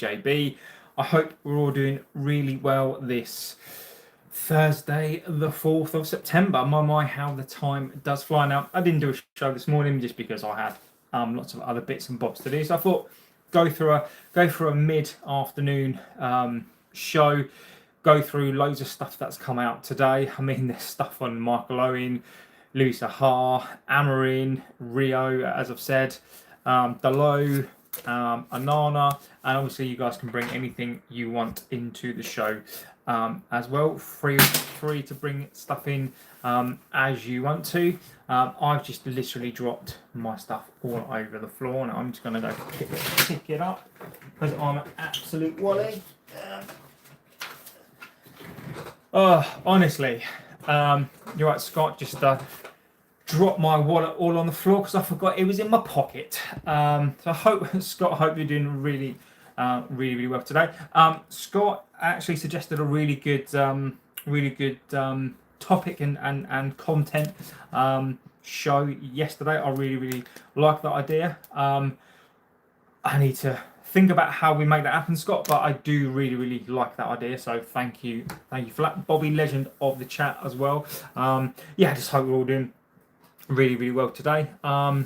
JB. I hope we're all doing really well this Thursday, the 4th of September. My, how the time does fly. Now, I didn't do a show this morning just because I had lots of other bits and bobs to do. So I thought go through a mid-afternoon show, go through loads of stuff that's come out today. I mean, there's stuff on Michael Owen, Saha, Amarin, Rio, as I've said, Delo, Onana, and obviously you guys can bring anything you want into the show as well. Free to bring stuff in as you want to. I've just literally dropped my stuff all over the floor, and I'm just going to go pick it up because I'm an absolute wally. Honestly, you're right, Scott. Just dropped my wallet all on the floor because I forgot it was in my pocket. So I hope, Scott, I hope you're doing really well today. Scott actually suggested a really good topic and content show yesterday. I really like that idea. I need to think about how we make that happen, Scott, but I do really like that idea, so thank you for that. Bobby, legend of the chat as well. I just hope we're all doing really well today. I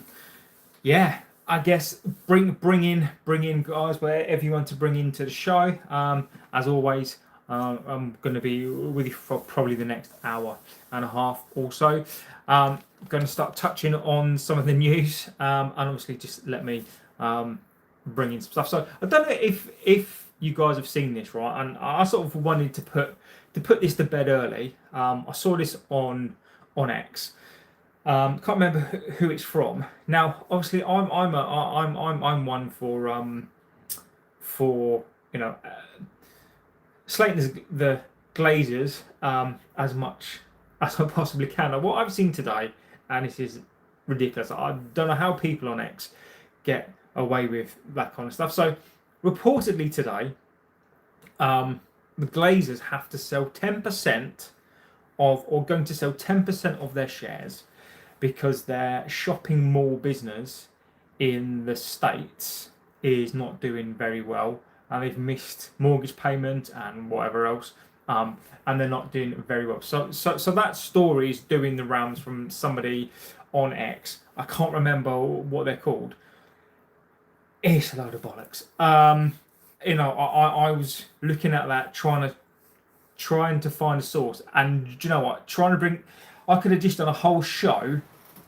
guess bring in guys wherever you want to bring into the show. As always, I'm going to be with you for probably the next hour and a half or so. I'm going to start touching on some of the news, and obviously just let me bring in some stuff. So I don't know if you guys have seen this, right? And I sort of wanted to put this to bed early. I saw this on X. Can't remember who it's from. Now, obviously, I'm one for slating the Glazers as much as I possibly can. Now, what I've seen today, and this is ridiculous. I don't know how people on X get away with that kind of stuff. So, reportedly today, the Glazers have to sell 10% going to sell 10% of their shares because their shopping mall business in the States is not doing very well, and they've missed mortgage payment and whatever else, and they're not doing very well. So that story is doing the rounds from somebody on X. I can't remember what they're called. It's a load of bollocks. I was looking at that, trying to find a source, and do you know what? I could have just done a whole show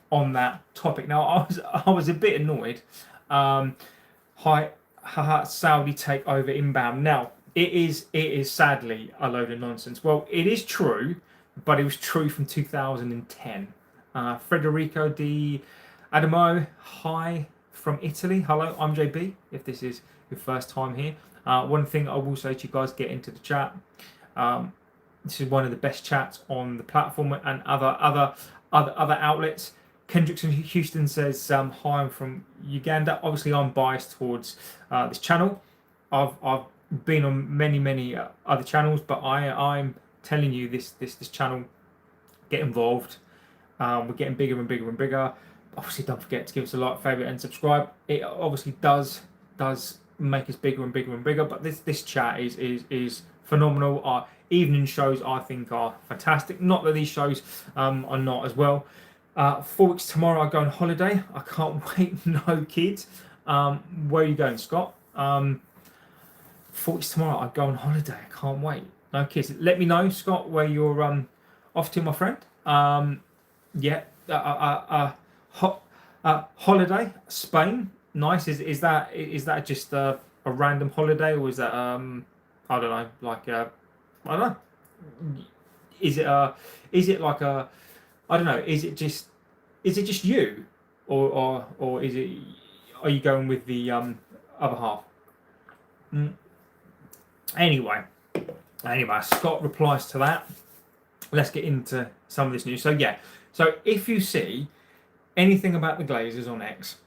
on that topic. Now I was a bit annoyed. Saudi takeover inbound. Now it is sadly a load of nonsense. Well, it is true, but it was true from 2010. Federico Di Adamo, hi from Italy. Hello, I'm JB. If this is your first time here, one thing I will say to you guys: get into the chat. This is one of the best chats on the platform and other outlets. Kendricks in Houston says, hi, I'm from Uganda. Obviously, I'm biased towards this channel. I've been on many other channels, but I'm telling you, this channel, get involved. We're getting bigger and bigger. Obviously, don't forget to give us a like, favourite, and subscribe. It obviously does make us bigger and bigger. But this chat is phenomenal. Our evening shows, I think, are fantastic. Not that these shows are not as well. 4 weeks tomorrow, I go on holiday. I can't wait. No kids. Where are you going, Scott? 4 weeks tomorrow, I go on holiday. I can't wait. No kids. Let me know, Scott, where you're off to, my friend. Holiday, Spain. Nice. Is that just a random holiday, or is that I don't know, like I don't know. Is it like a, I don't know. Is it just you, or is it? Are you going with the other half? Anyway, Scott replies to that. Let's get into some of this news. So if you see anything about the Glazers on X,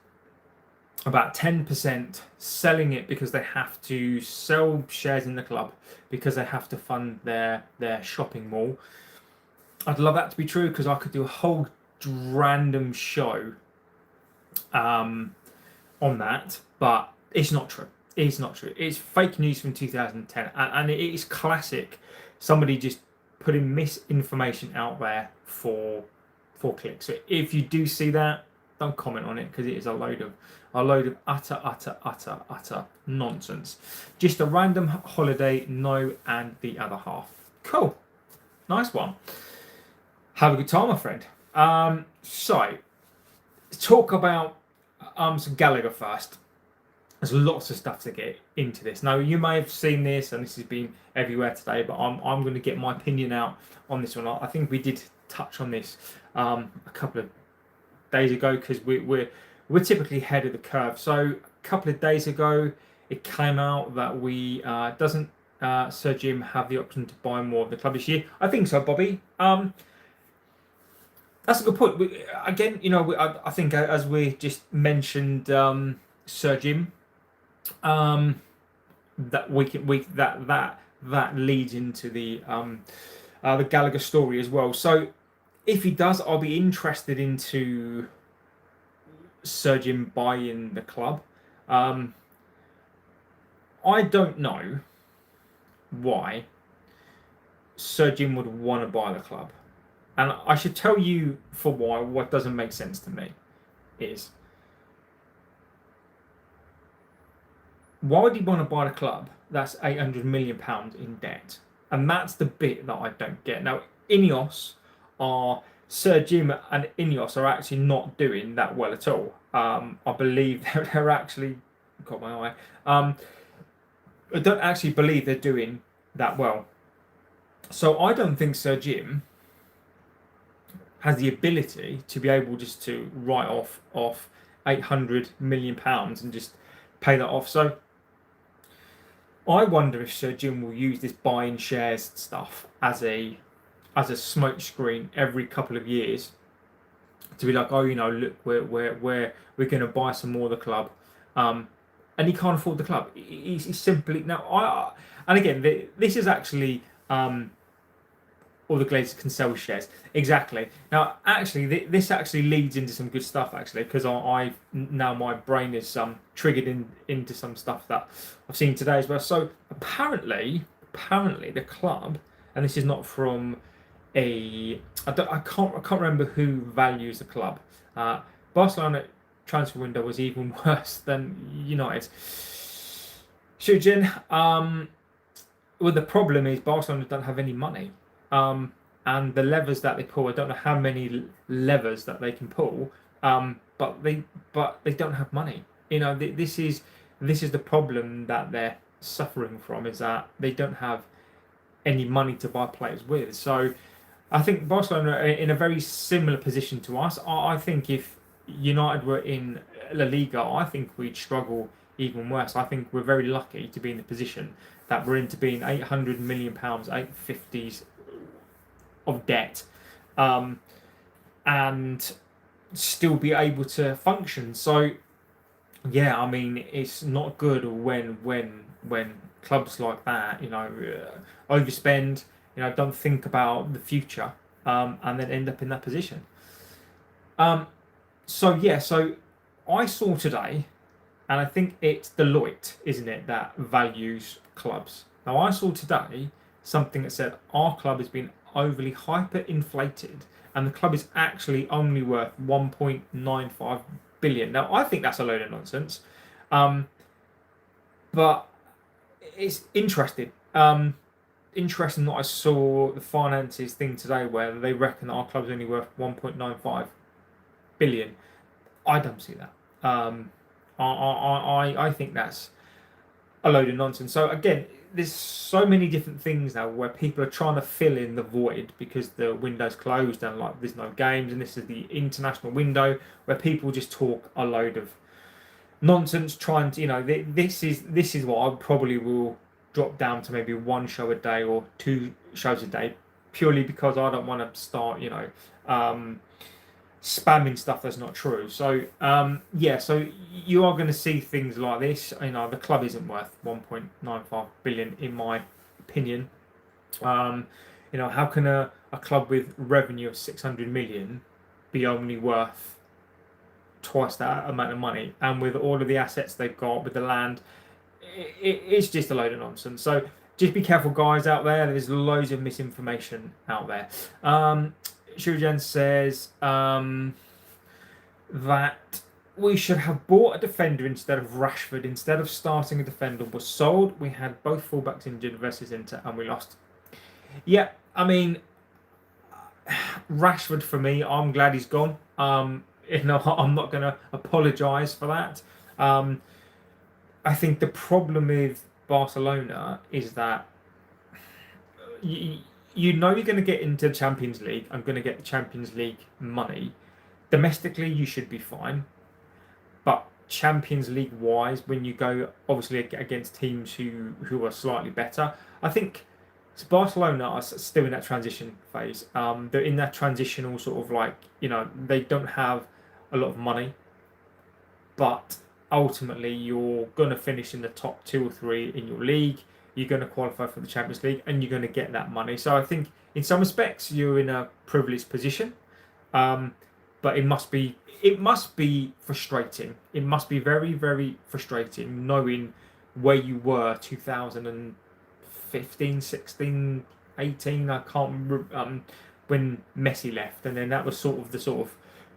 about 10% selling it because they have to sell shares in the club because they have to fund their shopping mall. I'd love that to be true because I could do a whole random show on that, but it's not true. It's not true. It's fake news from 2010, and it is classic. Somebody just putting misinformation out there for clicks. So if you do see that, don't comment on it because it is a load of utter nonsense. Just a random holiday, no, and the other half. Cool, nice one. Have a good time, my friend. So talk about some Gallagher first. There's lots of stuff to get into this. Now, you may have seen this, and this has been everywhere today, but I'm going to get my opinion out on this one. I think we did touch on this a couple of days ago because we're typically ahead of the curve. So a couple of days ago, it came out that we doesn't Sir Jim have the option to buy more of the club this year. I think so, Bobby. That's a good point. Again, I think as we just mentioned, Sir Jim. That that leads into the Gallagher story as well. So if he does, I'll be interested into Sir Jim buying the club. I don't know why Sir Jim would want to buy the club, and I should tell you for why. What doesn't make sense to me is, why would he want to buy a club that's £800 million in debt? And that's the bit that I don't get. Now, Sir Jim and Ineos are actually not doing that well at all. I believe they're actually, got my eye, I don't actually believe they're doing that well. So I don't think Sir Jim has the ability to be able just to write off £800 million and just pay that off. So I wonder if Sir Jim will use this buying shares stuff as a smokescreen every couple of years to be like, oh, look, we're going to buy some more of the club, and he can't afford the club. He's simply now. And again, this is actually all the Glazers can sell shares. Exactly. Now, actually, this actually leads into some good stuff, actually, because I now my brain is triggered into some stuff that I've seen today as well. So apparently the club, and this is not from I can't remember who values the club. Barcelona transfer window was even worse than United. Shujin, well, the problem is Barcelona don't have any money. And the levers that they pull, I don't know how many levers that they can pull, but they don't have money. This is the problem that they're suffering from, is that they don't have any money to buy players with. So I think Barcelona are in a very similar position to us. I think if United were in La Liga, I think we'd struggle even worse. I think we're very lucky to be in the position that we're in, to be in £800 million, 850s of debt, and still be able to function. So yeah, I mean, it's not good when clubs like that overspend, don't think about the future, and then end up in that position. So I saw today, and I think it's Deloitte, isn't it, that values clubs. Now, I saw today something that said our club has been overly hyperinflated, and the club is actually only worth 1.95 billion. Now, I think that's a load of nonsense, but it's interesting. Interesting that I saw the finances thing today where they reckon that our club's only worth 1.95 billion. I don't see that. I think that's a load of nonsense. So again, there's so many different things now where people are trying to fill in the void because the window's closed and there's no games, and this is the international window where people just talk a load of nonsense, trying to this is what I probably will drop down to maybe one show a day or two shows a day, purely because I don't want to start spamming stuff that's not true. So so you are going to see things like this. The club isn't worth 1.95 billion in my opinion. How can a club with revenue of 600 million be only worth twice that amount of money? And with all of the assets they've got, with the land, it's just a load of nonsense. So just be careful, guys, out there. There's loads of misinformation out there. Shujan says that we should have bought a defender instead of Rashford. Instead of starting a defender was sold. We had both fullbacks injured versus Inter and we lost. Yeah, I mean, Rashford for me, I'm glad he's gone. I'm not going to apologise for that. I think the problem with Barcelona is that you know you're going to get into the Champions League. I'm going to get the Champions League money. Domestically, you should be fine. But Champions League wise, when you go obviously against teams who are slightly better, I think Barcelona are still in that transition phase. They're in that transitional sort of like, they don't have a lot of money, but ultimately you're going to finish in the top 2 or 3 in your league. You're going to qualify for the Champions League and you're going to get that money. So I think in some respects you're in a privileged position. But it must be frustrating. It must be very, very frustrating knowing where you were 2015, 16, 18. I can't remember when Messi left, and then that was sort of the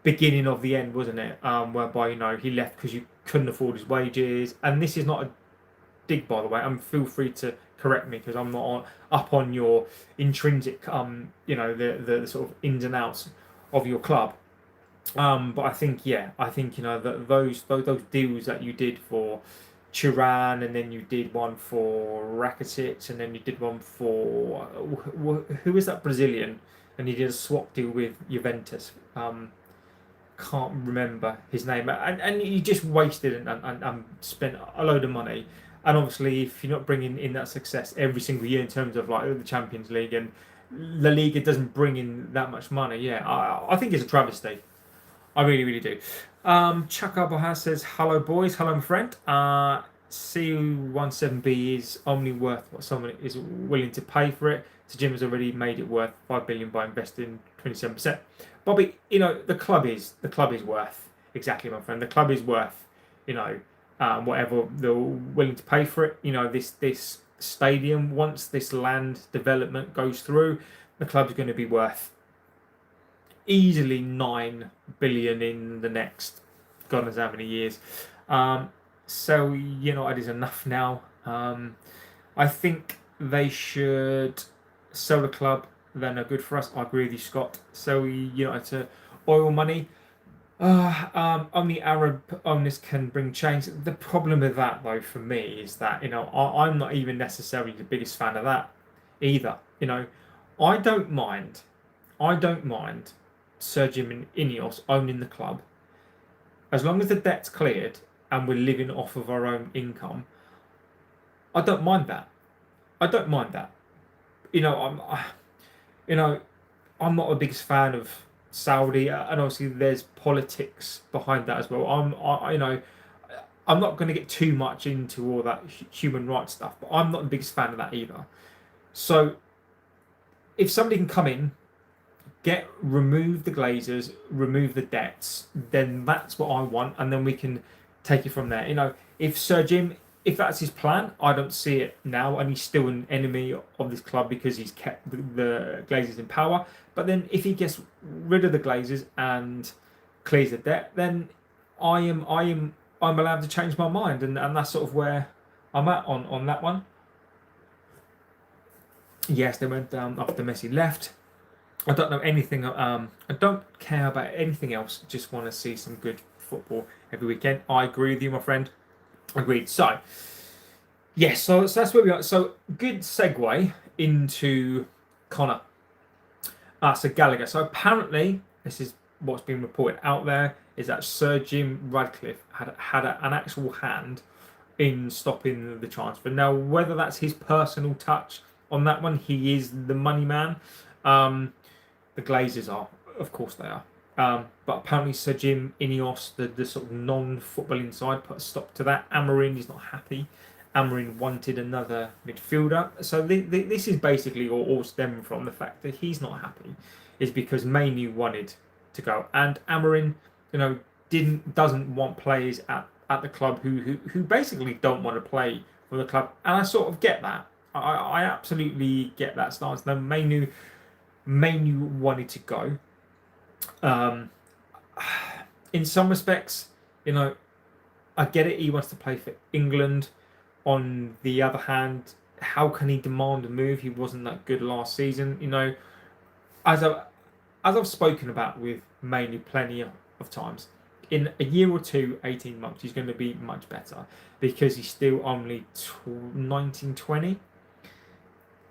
beginning of the end, wasn't it? Whereby he left because you couldn't afford his wages. And this is not a dig, by the way. Feel free to correct me because I'm not up on your intrinsic, the sort of ins and outs of your club. But I think that those deals that you did for Turan, and then you did one for Rakitic, and then you did one for who is that Brazilian, and you did a swap deal with Juventus. Can't remember his name, and you just wasted and spent a load of money. And obviously, if you're not bringing in that success every single year in terms of like the Champions League and La Liga doesn't bring in that much money, I think it's a travesty. I really, really do. Chaka Bahar says, hello, boys. Hello, my friend. CU17B is only worth what someone is willing to pay for it. So Jim has already made it worth 5 billion by investing 27%. Bobby, the club is worth, exactly, my friend. The club is worth, whatever they're willing to pay for it. This stadium, once this land development goes through, the club's going to be worth easily 9 billion in the next God knows how many years. So it is enough now. I think they should sell the club. They're no good for us. I agree with you, Scott. So it's oil money. Only Arab owners can bring change. The problem with that, though, for me, is that I'm not even necessarily the biggest fan of that either. I don't mind Sir Jim and Ineos owning the club, as long as the debt's cleared and we're living off of our own income. I don't mind that. I'm not the biggest fan of Saudi, and obviously there's politics behind that as well. I'm not going to get too much into all that human rights stuff, but I'm not the biggest fan of that either. So if somebody can come in, remove the Glazers, remove the debts, then that's what I want, and then we can take it from there. If Sir Jim, if that's his plan, I don't see it now, and he's still an enemy of this club because he's kept the Glazers in power. But then if he gets rid of the Glazers and clears the debt, then I'm allowed to change my mind, and that's sort of where I'm at on that one. Yes, they went down after Messi left. I don't know anything. I don't care about anything else. Just want to see some good football every weekend. I agree with you, my friend. Agreed. So, yes. So that's where we are. So good segue into Connor. So Gallagher. So apparently, this is what's been reported out there, is that Sir Jim Ratcliffe had an actual hand in stopping the transfer. Now, whether that's his personal touch on that one, he is the money man. The Glazers are, of course they are. But apparently Sir Jim Ineos, the sort of non-footballing side, put a stop to that. Amorim is not happy. Amorim wanted another midfielder. So this is basically all stemming from the fact that he's not happy, is because Manu wanted to go. And Amorim, doesn't want players at the club who basically don't want to play for for the club, and I sort of get that. I absolutely get that stance. Now, Manu wanted to go. In some respects, you know, I get it. He wants to play for England. On the other hand, how can he demand a move? He wasn't that good last season. You know, as I've spoken about with Manu plenty of times, in a year or two, 18 months, he's going to be much better because he's still only 19, 20.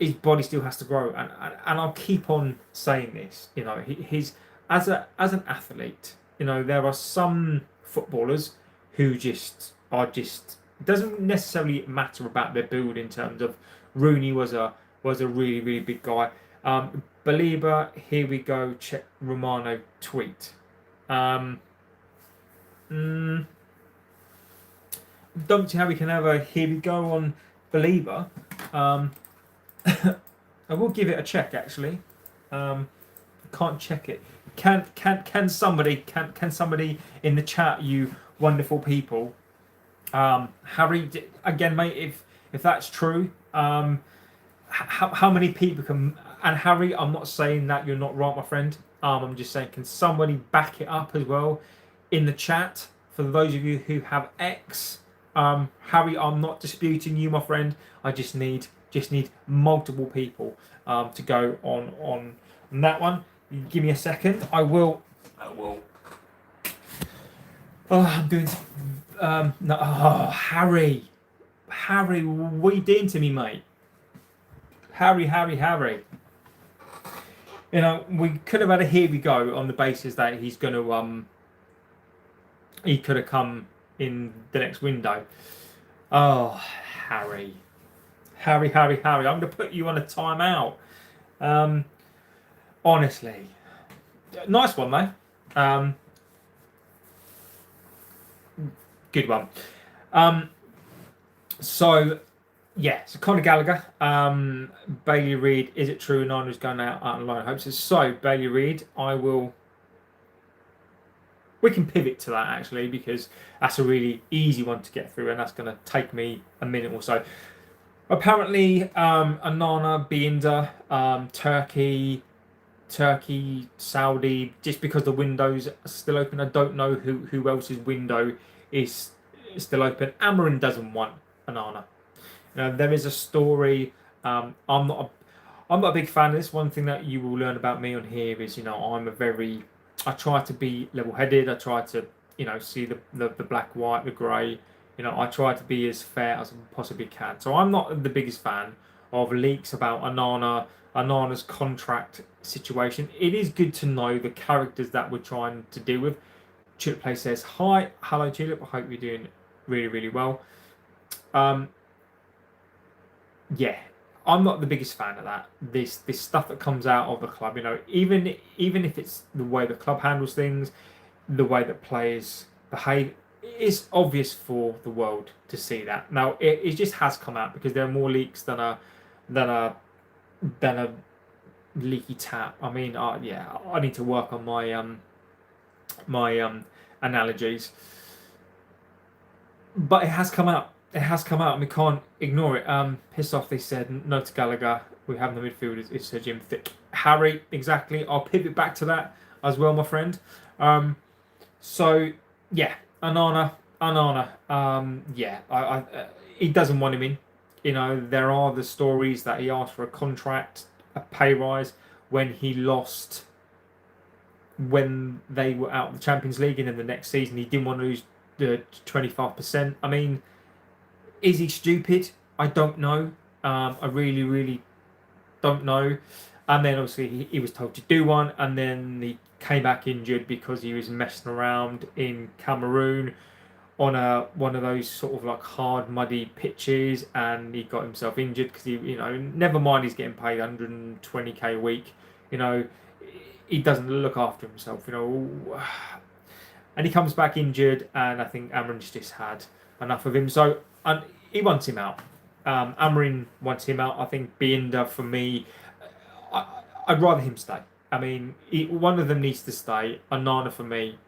His body still has to grow, and I'll keep on saying this. You know, he's as an athlete. You know, there are some footballers who just are just. It doesn't necessarily matter about their build in terms of Rooney was a really really big guy. Belieber, here we go. Check Romano tweet. Don't see how we can have a here we go on Belieber. I will give it a check actually. Can't check it. Can somebody in the chat, you wonderful people? Harry, again, mate. If that's true, how many people can? And Harry, I'm not saying that you're not right, my friend. I'm just saying, can somebody back it up as well in the chat for those of you who have X? Harry, I'm not disputing you, my friend. I just need multiple people to go on that one. You give me a second. I will. Oh, I'm doing. No, oh, Harry, what are you doing to me, mate? Harry. You know, we could have had a here we go on the basis that he's going to he could have come in the next window. Oh, Harry. I'm going to put you on a timeout. Honestly, nice one though. Good one. So Conor Gallagher, Bailey Reid. Is it true Onana's going out on loan? I hope so. So Bailey Reid, we can pivot to that actually because that's a really easy one to get through, and that's going to take me a minute or so. Apparently, Onana, Bayındır, Turkey, Saudi, just because the windows are still open. I don't know who else's window is still open. Amarin doesn't want Onana. Now, there is a story. I'm not a big fan of this. One thing that you will learn about me on here is, you know, I try to be level-headed. I try to, you know, see the black, white, the grey. You know, I try to be as fair as I possibly can. So I'm not the biggest fan of leaks about Onana's contract situation. It is good to know the characters that we're trying to deal with. Tulip Play says, hi. Hello, Tulip. I hope you're doing really, really well. Yeah, I'm not the biggest fan of that. This stuff that comes out of the club, you know, even if it's the way the club handles things, the way that players behave, it's obvious for the world to see that. Now, it just has come out because there are more leaks than a leaky tap. I mean, I need to work on my analogies, but it has come out. It has come out, and we can't ignore it. Pissed off, they said. No to Gallagher. We have in the midfield is Sir Jim Thick. Harry, exactly. I'll pivot back to that as well, my friend. So yeah, Onana. He doesn't want him in. You know, there are the stories that he asked for a contract, a pay rise when he lost, when they were out of the Champions League, and then the next season he didn't want to lose the 25%. I mean, is he stupid? I don't know. I really, really don't know. And then obviously he was told to do one, and then he came back injured because he was messing around in Cameroon on one of those sort of like hard, muddy pitches, and he got himself injured because he, you know, never mind he's getting paid 120k a week. You know, he doesn't look after himself. You know, and he comes back injured, and I think Amarin's just had enough of him. So he wants him out. Amarin wants him out. I think Bayındır, for me, I'd rather him stay. I mean, one of them needs to stay. Onana, for me,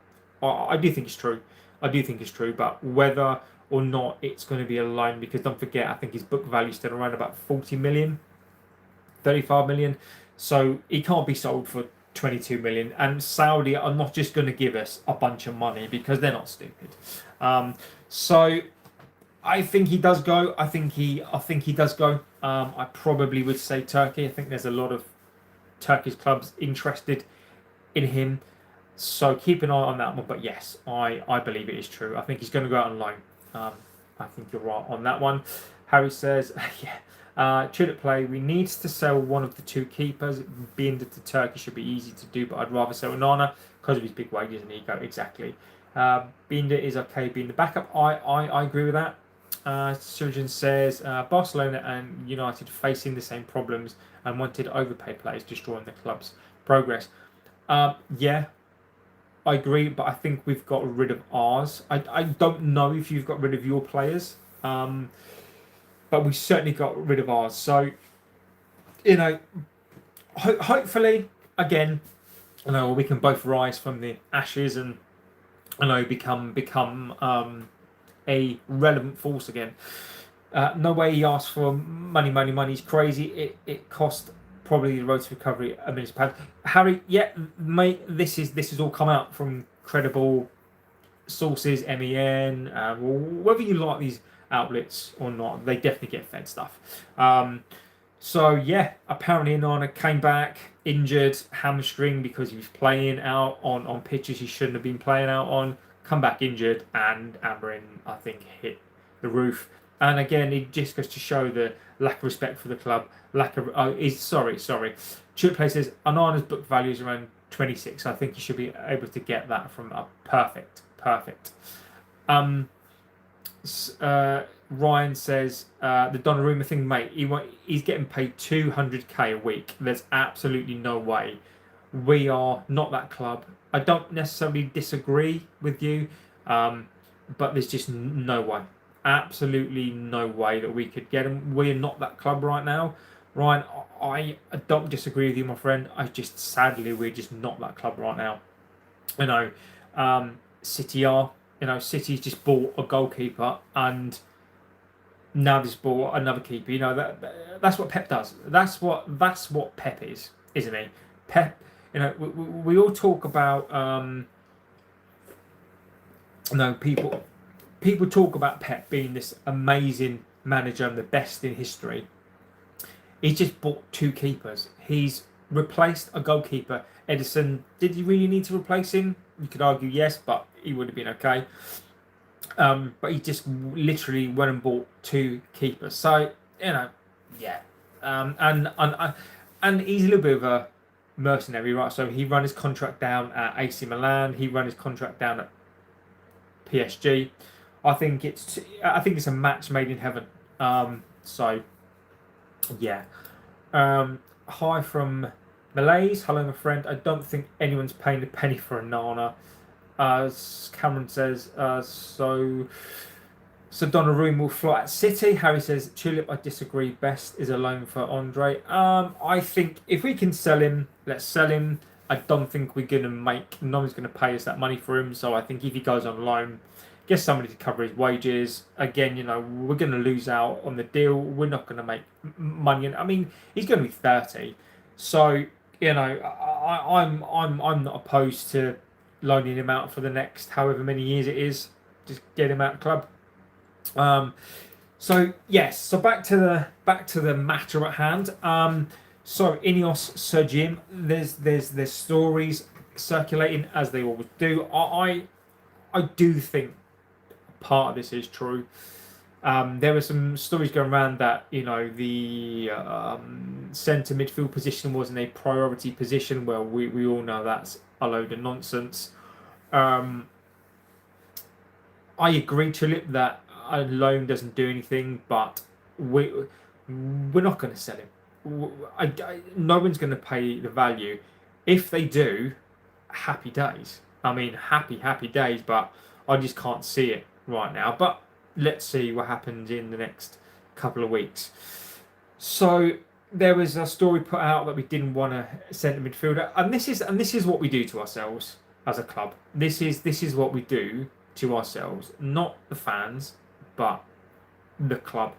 I do think it's true. But whether or not, it's going to be a loan, because don't forget, I think his book value is still around about 40 million, 35 million. So he can't be sold for 22 million. And Saudi are not just going to give us a bunch of money, because they're not stupid. So I think he does go. I think he does go. I probably would say Turkey. I think there's a lot of Turkish clubs interested in him. So keep an eye on that one. But yes, I believe it is true. I think he's going to go out on loan. I think you're right on that one. Harry says, yeah. Tulip play. We need to sell one of the two keepers. Being that the Turkey should be easy to do, but I'd rather sell Onana because of his big wages and ego. Exactly. Binder is okay being the backup. I agree with that. Surgeon says Barcelona and United facing the same problems and wanted overpaid players, destroying the club's progress. Yeah, I agree, but I think we've got rid of ours. I don't know if you've got rid of your players, but we certainly got rid of ours. So, hopefully, again, we can both rise from the ashes and become a relevant force again. No way he asked for money. He's crazy. It cost probably the road to recovery £1 million. Harry, yeah, mate, this is all come out from credible sources, MEN, whether you like these outlets or not, they definitely get fed stuff. So yeah, apparently Onana came back injured, hamstring, because he was playing out on pitches he shouldn't have been playing out on. Come back injured, and Amrin, I think, hit the roof. And again, it just goes to show the lack of respect for the club. Sorry. Tulip Play says Onana's book value is around 26. I think you should be able to get that from a perfect. Ryan says the Donnarumma thing, mate. He's getting paid 200k a week. There's absolutely no way. We are not that club. I don't necessarily disagree with you, but there's just no way. Absolutely no way that we could get him. We're not that club right now. Ryan, I don't disagree with you, my friend. Sadly, we're just not that club right now. City are. City's just bought a goalkeeper, and now they've bought another keeper. That's what Pep does. That's what Pep is, isn't he? Pep. We all talk about people talk about Pep being this amazing manager and the best in history. He's just bought two keepers. He's replaced a goalkeeper. Edison, did you really need to replace him? You could argue yes, but he would have been okay. But he just literally went and bought two keepers. So yeah. And he's a little bit of a mercenary, right? So he ran his contract down at AC Milan. He ran his contract down at PSG. I think it's a match made in heaven. So yeah. Hi from Malays. Hello, my friend. I don't think anyone's paying a penny for Onana. Cameron says so Donnarumma will fly at City. Harry says Tulip, I disagree. Best is a loan for Andre. I think if we can sell him, let's sell him. I don't think we're gonna no one's gonna pay us that money for him. So I think if he goes on loan, get somebody to cover his wages. Again, we're gonna lose out on the deal. We're not gonna make money. I mean, he's gonna be 30, so I'm not opposed to loaning him out for the next however many years it is. Just get him out of the club. So yes. So back to the matter at hand. So Ineos, Sir Jim. There's stories circulating, as they always do. I do think part of this is true. There were some stories going around that the centre midfield position wasn't a priority position. Well, we all know that's a load of nonsense. I agree, Tulip, that a loan doesn't do anything, but we're not going to sell him. No one's going to pay the value. If they do, happy days. I mean, happy days, but I just can't see it right now. But let's see what happens in the next couple of weeks. So there was a story put out that we didn't want a centre midfielder, and this is what we do to ourselves as a club. This is what we do to ourselves, not the fans, but the club.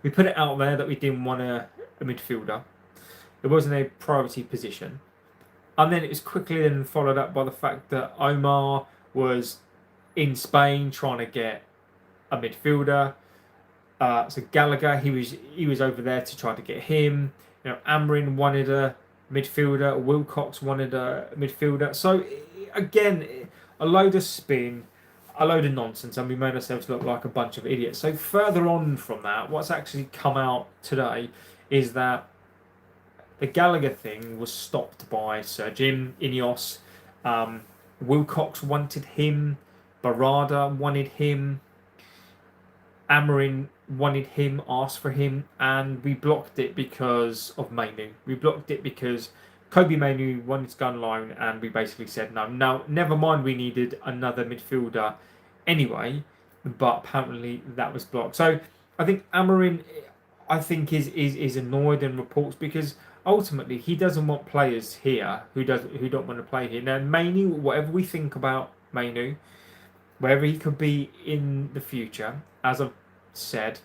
We put it out there that we didn't want a midfielder. It wasn't a priority position. And then it was quickly then followed up by the fact that Omar was in Spain trying to get a midfielder. So Gallagher, he was over there to try to get him. Amrin wanted a midfielder. Wilcox wanted a midfielder. So again, a load of spin, a load of nonsense, and we made ourselves look like a bunch of idiots. So further on from that, what's actually come out today is that the Gallagher thing was stopped by Sir Jim Ineos. Wilcox wanted him. Barada wanted him. Amarin wanted him, asked for him, and we blocked it because of Mainu. We blocked it because Kobe Mainu wanted to go on loan, and we basically said no. Now, never mind, we needed another midfielder anyway, but apparently that was blocked. So I think Amarin, is annoyed in reports because ultimately he doesn't want players here who don't want to play here. Now, Mainu, whatever we think about Mainu, wherever he could be in the future, as I've said,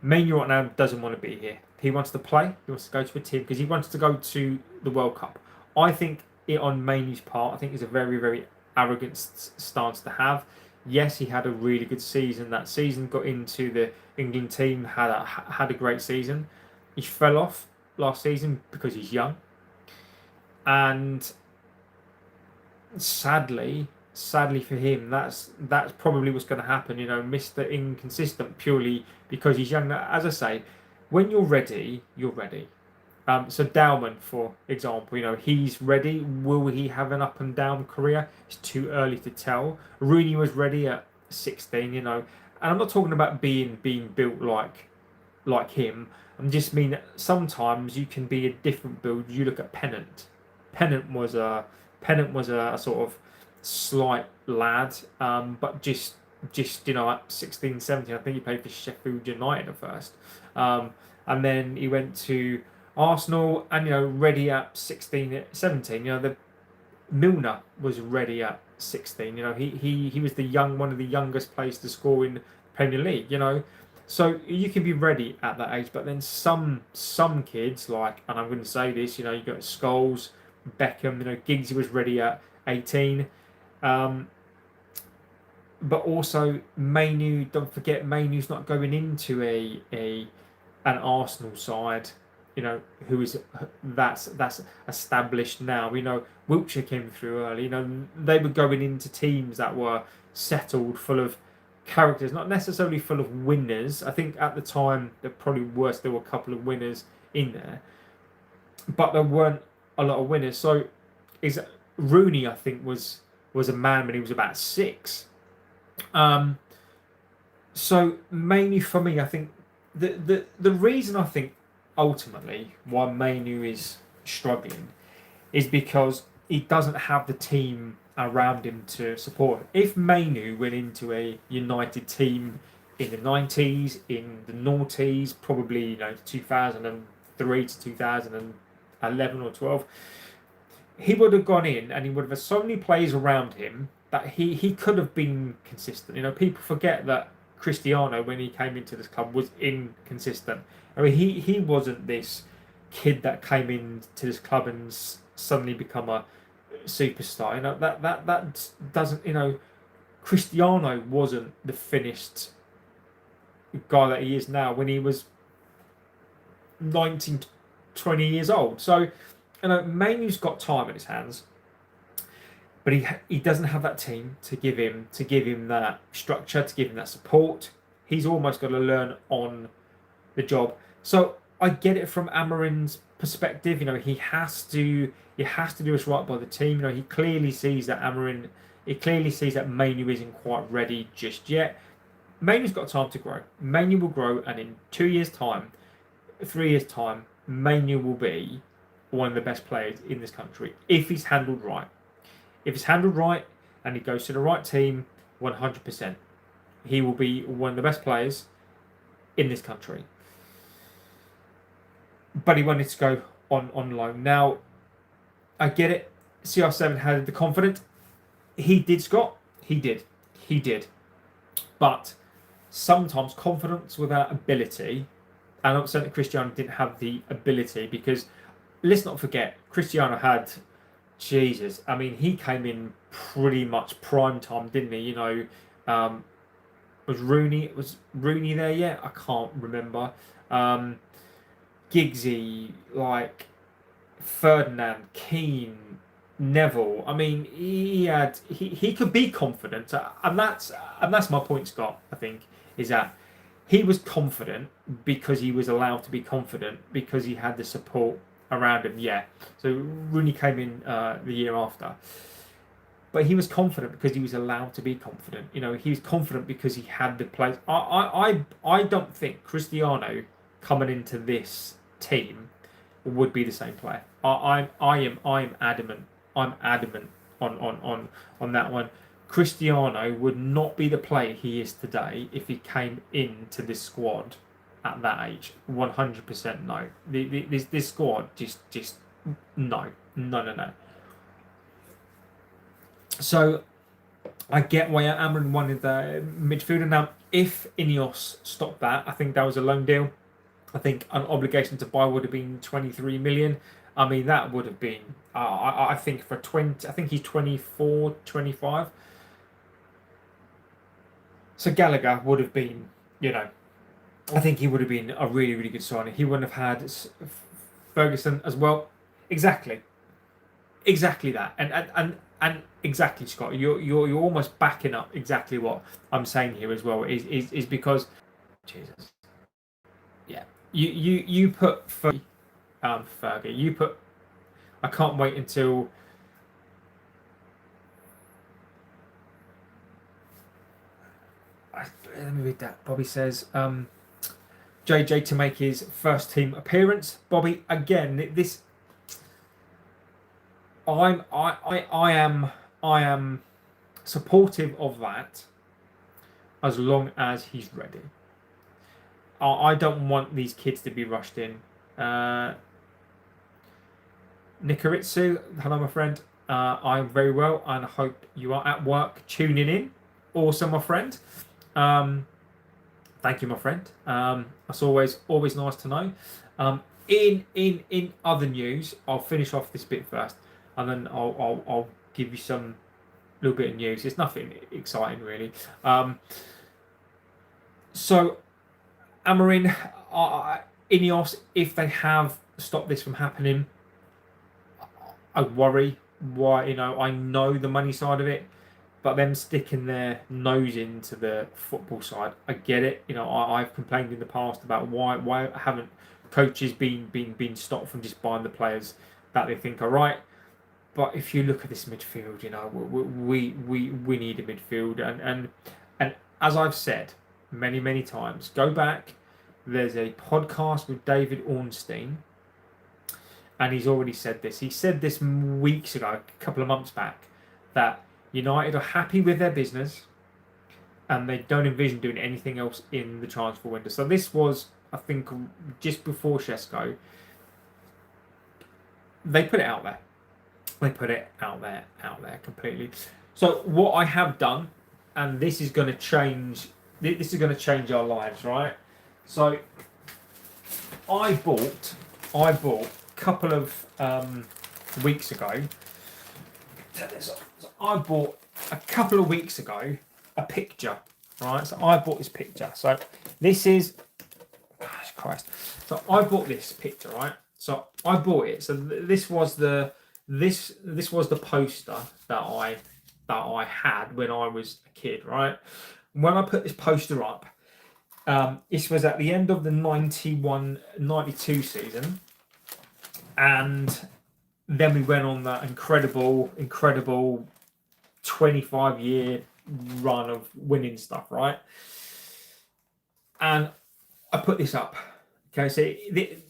Manu right now doesn't want to be here. He wants to play. He wants to go to a team because he wants to go to the World Cup. I think it on Manu's part, I think it's a very, very arrogant stance to have. Yes, he had a really good season. That season got into the England team, had a great season. He fell off last season because he's young, and sadly for him, that's probably what's going to happen. Mr. Inconsistent purely because he's young. As I say, when you're ready, you're ready. So Dowman, for example, he's ready. Will he have an up and down career? It's too early to tell. Rooney was ready at 16, and I'm not talking about being built like him. I just mean that sometimes you can be a different build. You look at Pennant. Pennant was a sort of slight lad, but just at 16, 17, I think he played for Sheffield United at first, and then he went to Arsenal, and ready at 16, 17. The Milner was ready at 16. He was one of the youngest players to score in the Premier League. So you can be ready at that age, but then some kids, like, and I'm going to say this, you got Scholes, Beckham, Giggsy was ready at 18. But also Mainu, don't forget Mainu's not going into an Arsenal side, who is that's established now. Wiltshire came through early. They were going into teams that were settled, full of characters, not necessarily full of winners. I think at the time there probably were still a couple of winners in there, but there weren't a lot of winners. So Rooney, I think, was a man when he was about 6. So mainly for me, I think the reason I think ultimately why Mainu is struggling is because he doesn't have the team around him to support him. If Mainu went into a United team in the 90s, in the noughties, probably 2003 to 2011 or 12, he would have gone in and he would have had so many players around him that he could have been consistent. People forget that Cristiano, when he came into this club, was inconsistent. I mean, he wasn't this kid that came into this club and suddenly become a superstar. That doesn't. Cristiano wasn't the finished guy that he is now when he was 19, 20 years old. So, Mainu's got time in his hands, but he doesn't have that team to give him that structure, to give him that support. He's almost got to learn on the job. So I get it from Amarin's perspective. He has to do what's right by the team. He clearly sees that Mainu isn't quite ready just yet. Mainu's got time to grow. Mainu will grow, and in 2 years' time, 3 years' time, Mainu will be one of the best players in this country if he's handled right. If he's handled right and he goes to the right team, 100%, he will be one of the best players in this country. But he wanted to go on loan. Now, I get it. CR7 had the confidence. He did, Scott. He did. But sometimes confidence without ability, and I'm saying that Cristiano didn't have the ability, because let's not forget, Cristiano had, Jesus, I mean, he came in pretty much prime time, didn't he? You know, was Rooney there yet? I can't remember. Giggsy, like Ferdinand, Keane, Neville. I mean, he could be confident, and that's my point, Scott. I think is that he was confident because he was allowed to be confident because he had the support around him. Yeah. So Rooney came in the year after, but he was confident because he was allowed to be confident. You know, he was confident because he had the place. I don't think Cristiano coming into this team would be the same player. I'm adamant. I'm adamant on that one. Cristiano would not be the player he is today if he came into this squad at that age. 100% no. This squad just no. So I get why Amrin wanted the midfielder. Now, if Ineos stopped that, I think that was a loan deal. I think an obligation to buy would have been 23 million. I mean, that would have been, I think for 20, I think he's 24, 25. So Gallagher would have been, you know, I think he would have been a really, really good signing. He wouldn't have had Ferguson as well. Exactly that. And exactly, Scott, you're almost backing up exactly what I'm saying here as well. Is because, Jesus, yeah, you put Fergie, you put. I can't wait until. Let me read that. Bobby says, JJ to make his first team appearance. Bobby, again, this. I am supportive of that as long as he's ready. I don't want these kids to be rushed in. Nikaritsu, hello my friend. I'm very well and I hope you are at work tuning in. Awesome, my friend. Thank you, my friend. That's always nice to know. In other news, I'll finish off this bit first, and then I'll give you some little bit of news. It's nothing exciting really. So, Amarin, Ineos, if they have stopped this from happening, I worry. Why? You know, I know the money side of it, but them sticking their nose into the football side, I get it. You know, I've complained in the past about why haven't coaches been stopped from just buying the players that they think are right. But if you look at this midfield, you know, we need a midfield, and as I've said many times, go back. There's a podcast with David Ornstein, and he's already said this. He said this weeks ago, a couple of months back, that United are happy with their business and they don't envision doing anything else in the transfer window. So this was, I think, just before Šeško. They put it out there. They put it out there completely. So what I have done, and this is going to change. This is going to change our lives, right? So I bought a couple of weeks ago. So I bought a couple of weeks ago a picture, right? So I bought this picture. So this is, gosh Christ. So I bought this picture, right? So I bought it. So this was the poster that I had when I was a kid, right? When I put this poster up, this was at the end of the 91-92 season, and then we went on that incredible 25-year run of winning stuff, right? And I put this up. Okay, so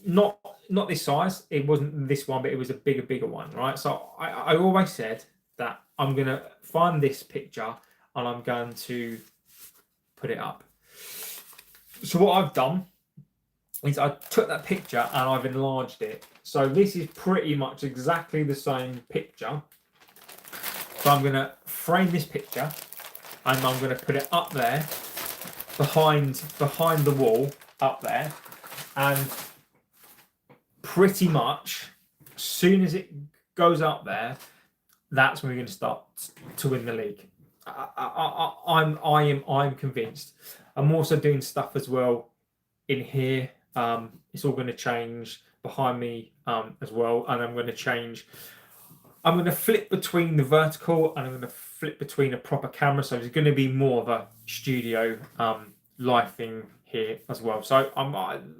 not this size. It wasn't this one, but it was a bigger one, right? So I always said that I'm gonna find this picture and I'm going to put it up. So what I've done is I took that picture and I've enlarged it. So this is pretty much exactly the same picture. So I'm going to frame this picture and I'm going to put it up there behind the wall up there, and pretty much as soon as it goes up there, that's when we're going to start to win the league. I'm convinced. I'm also doing stuff as well in here. It's all going to change behind me as well, and I'm going to change. I'm going to flip between the vertical and I'm going to flip between a proper camera, so there's going to be more of a studio live thing here as well. So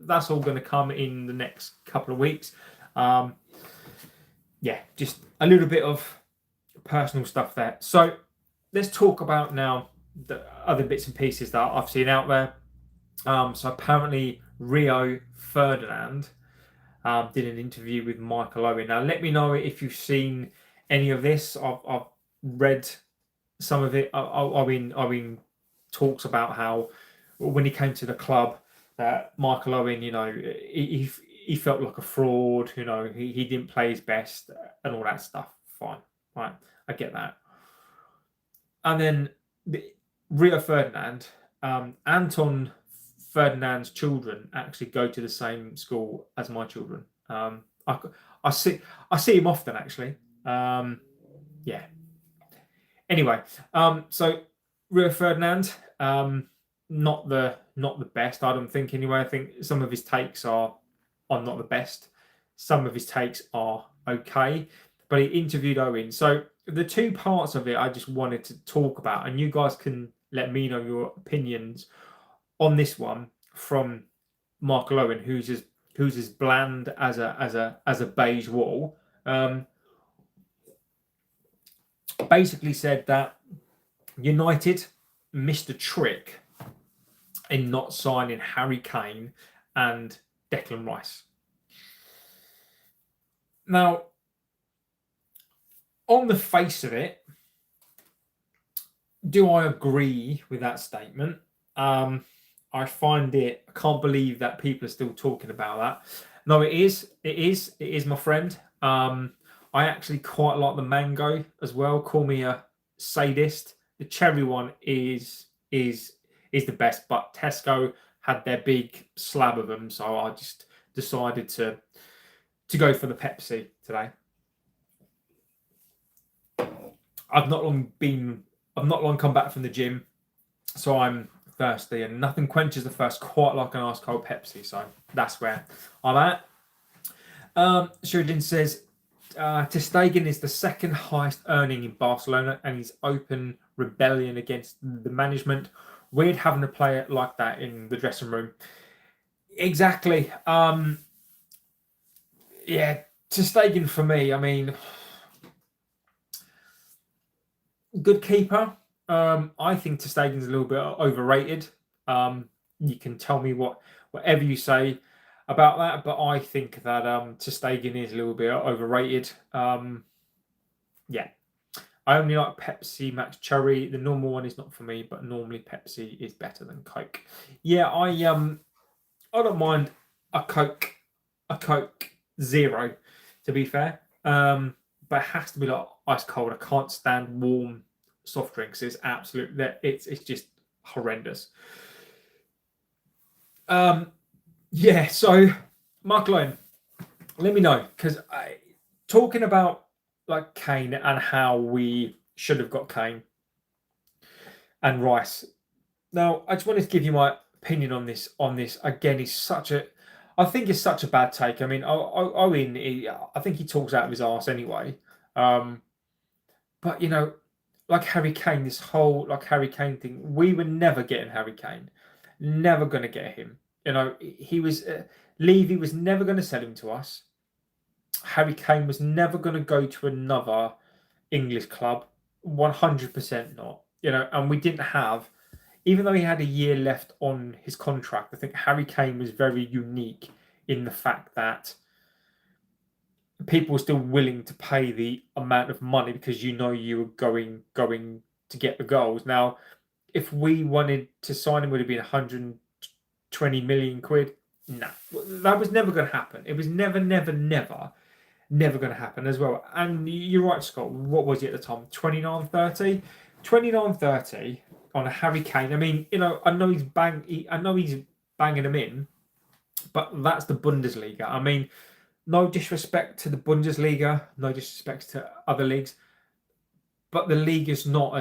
that's all going to come in the next couple of weeks. Yeah, just a little bit of personal stuff there. So let's talk about now the other bits and pieces that I've seen out there. So apparently Rio Ferdinand did an interview with Michael Owen. Now let me know if you've seen any of this. I've read some of it. Owen talks about how when he came to the club, that Michael Owen, he felt like a fraud. He didn't play his best and all that stuff. Fine, right, I get that. And then Rio Ferdinand, Anton Ferdinand's children actually go to the same school as my children. I see him often actually. Yeah. Anyway, so Rio Ferdinand, not the best, I don't think. Anyway, I think some of his takes are not the best. Some of his takes are okay, but he interviewed Owen. So the two parts of it I just wanted to talk about, and you guys can let me know your opinions on this one from Michael Owen, who's as bland as a beige wall. Basically said that United missed a trick in not signing Harry Kane and Declan Rice. Now, on the face of it, do I agree with that statement? I find it, I can't believe that people are still talking about that. No, it is, my friend. I actually quite like the mango as well. Call me a sadist. The cherry one is the best, but Tesco had their big slab of them, so I just decided to go for the Pepsi today. I've not long come back from the gym, so I'm thirsty, and nothing quenches the thirst quite like an ice cold Pepsi. So that's where I'm at. Sheridan says Ter Stegen is the second highest earning in Barcelona, and he's open rebellion against the management. Weird having a player like that in the dressing room. Exactly. Yeah, Ter Stegen for me, I mean, good keeper. I think Ter Stegen's a little bit overrated. You can tell me whatever you say about that, but I think that Ter Stegen is a little bit overrated. Yeah, I only like Pepsi Max Cherry. The normal one is not for me, but normally Pepsi is better than Coke. Yeah, I don't mind a Coke Zero, to be fair. But it has to be like ice cold. I can't stand warm soft drinks. It's it's just horrendous. Yeah, so Michael Owen, let me know, because talking about like Kane and how we should have got Kane and Rice. Now, I just wanted to give you my opinion on this. Again, I think it's such a bad take. I mean, Owen, I think he talks out of his arse anyway. But like Harry Kane, this whole like Harry Kane thing, we were never getting Harry Kane, never going to get him. He was Levy was never going to sell him to us. Harry Kane was never going to go to another English club, 100% not. And we didn't have, even though he had a year left on his contract, I think Harry Kane was very unique in the fact that people were still willing to pay the amount of money because you were going to get the goals. Now, if we wanted to sign him, it would have been 120 million quid. Nah, that was never going to happen. It was never going to happen as well. And you're right, Scott. What was it at the time? 29, 30? 29, 30 on a Harry Kane. I mean, I know he's banging them in, but that's the Bundesliga. I mean, no disrespect to the Bundesliga, no disrespect to other leagues, but the league is not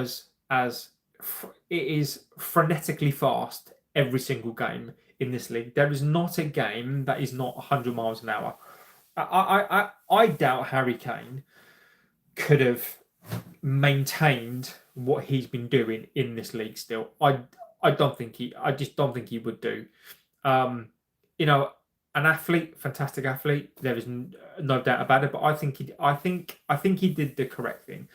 as it is frenetically fast every single game in this league. There is not a game that is not 100 miles an hour. I doubt Harry Kane could have maintained what he's been doing in this league still. I just don't think he would do. An athlete, fantastic athlete. There is no doubt about it. But I think he did the correct thing.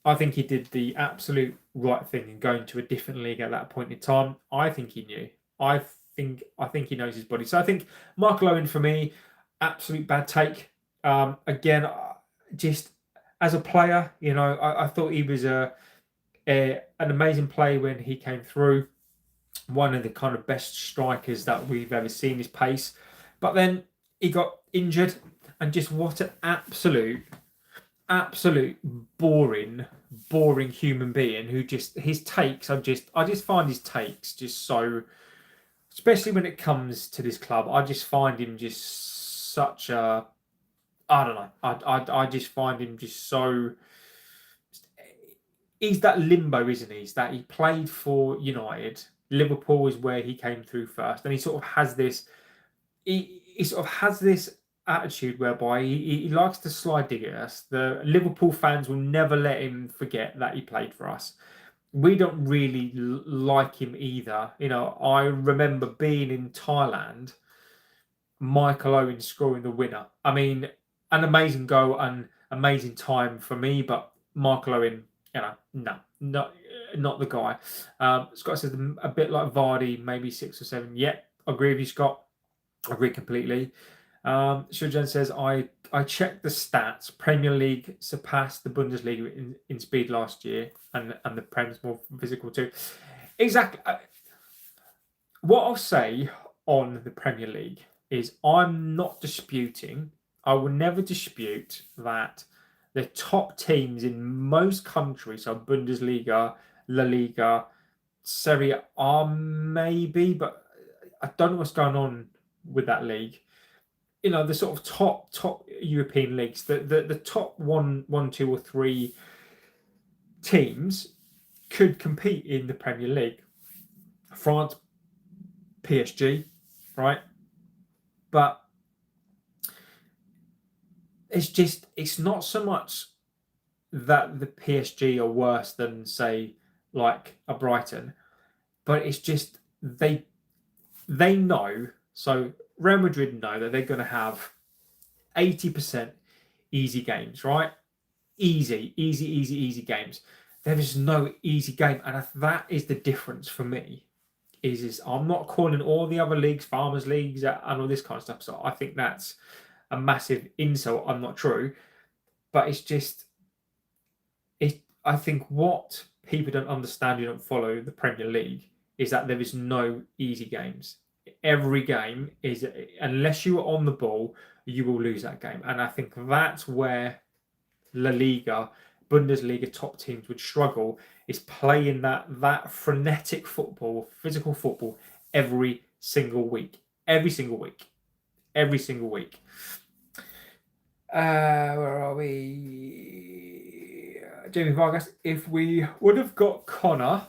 I think he did the absolute right thing in going to a different league at that point in time. I think he knew. I think he knows his body. So I think Michael Owen for me, absolute bad take. Again, just as a player, I thought he was an amazing player when he came through. One of the kind of best strikers that we've ever seen his pace. But then he got injured, and just what an absolute boring human being who his takes I just find his takes just so, especially when it comes to this club, I just find him just such a, I don't know, I just find him just so, he's that limbo, isn't he? He's that he played for United, Liverpool is where he came through first, and he sort of has this attitude whereby he likes to slide dig at us. The Liverpool fans will never let him forget that he played for us. We don't really like him either. I remember being in Thailand, Michael Owen scoring the winner. I mean, an amazing goal and amazing time for me, but Michael Owen, no, not the guy. Scott says a bit like Vardy, maybe 6 or 7. Yeah, agree with you, Scott. Agree completely. Shujan says, I checked the stats. Premier League surpassed the Bundesliga in speed last year, and the Prem's more physical too. Exactly. What I'll say on the Premier League is I'm not disputing, I will never dispute that the top teams in most countries, so Bundesliga, La Liga, Serie A maybe, but I don't know what's going on with that league. The sort of top European leagues, the top one, 2, or 3 teams could compete in the Premier League. France, PSG, right? But it's not so much that the PSG are worse than, say, like a Brighton, but it's just they know. So Real Madrid know that they're going to have 80% easy games, right? Easy games. There is no easy game, and that is the difference for me. Is I'm not calling all the other leagues farmers leagues and all this kind of stuff. So I think that's a massive insult. I'm not true, but it's just I think what people don't understand who don't follow the Premier League is that there is no easy games. Every game is, unless you are on the ball, you will lose that game. And I think that's where La Liga, Bundesliga top teams would struggle, is playing that frenetic football, physical football every single week. Where are we? Jamie Vargas, if we would have got Connor,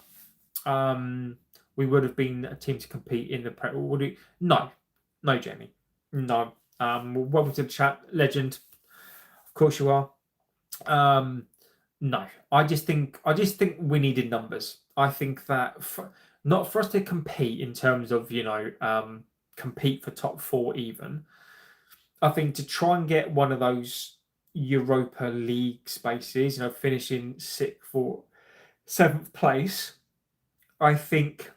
we would have been a team to compete in the Premier. Would we? No, Jamie, no. Welcome to the chat, legend. Of course you are. No, I just think we needed numbers. I think that not for us to compete in terms of compete for top 4 even. I think to try and get one of those Europa League spaces, finishing 6th or 7th place, I think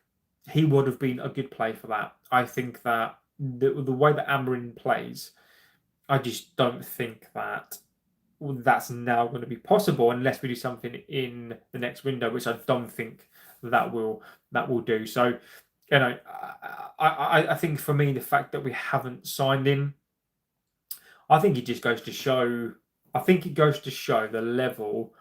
he would have been a good play for that. I think that the way that Amorim plays, I just don't think that that's now going to be possible unless we do something in the next window, which I don't think that will do. So, I think for me, the fact that we haven't signed him, I think it just goes to show. I think it goes to show the level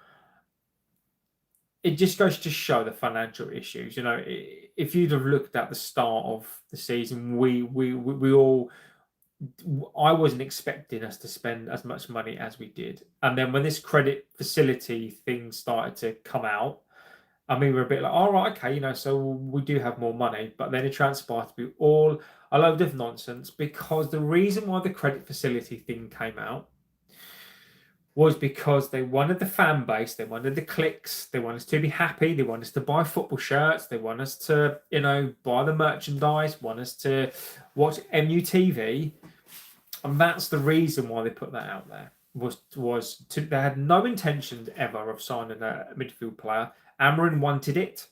it just goes to show the financial issues. You know, if you'd have looked at the start of the season, we all, I wasn't expecting us to spend as much money as we did. And then when this credit facility thing started to come out, I mean, we're a bit like, all right, okay, so we do have more money. But then it transpired to be all a load of nonsense, because the reason why the credit facility thing came out was because they wanted the fan base, they wanted the clicks, they want us to be happy, they want us to buy football shirts, they want us to, buy the merchandise, want us to watch MUTV. And that's the reason why they put that out there. They had no intentions ever of signing a midfield player. Amarin wanted it,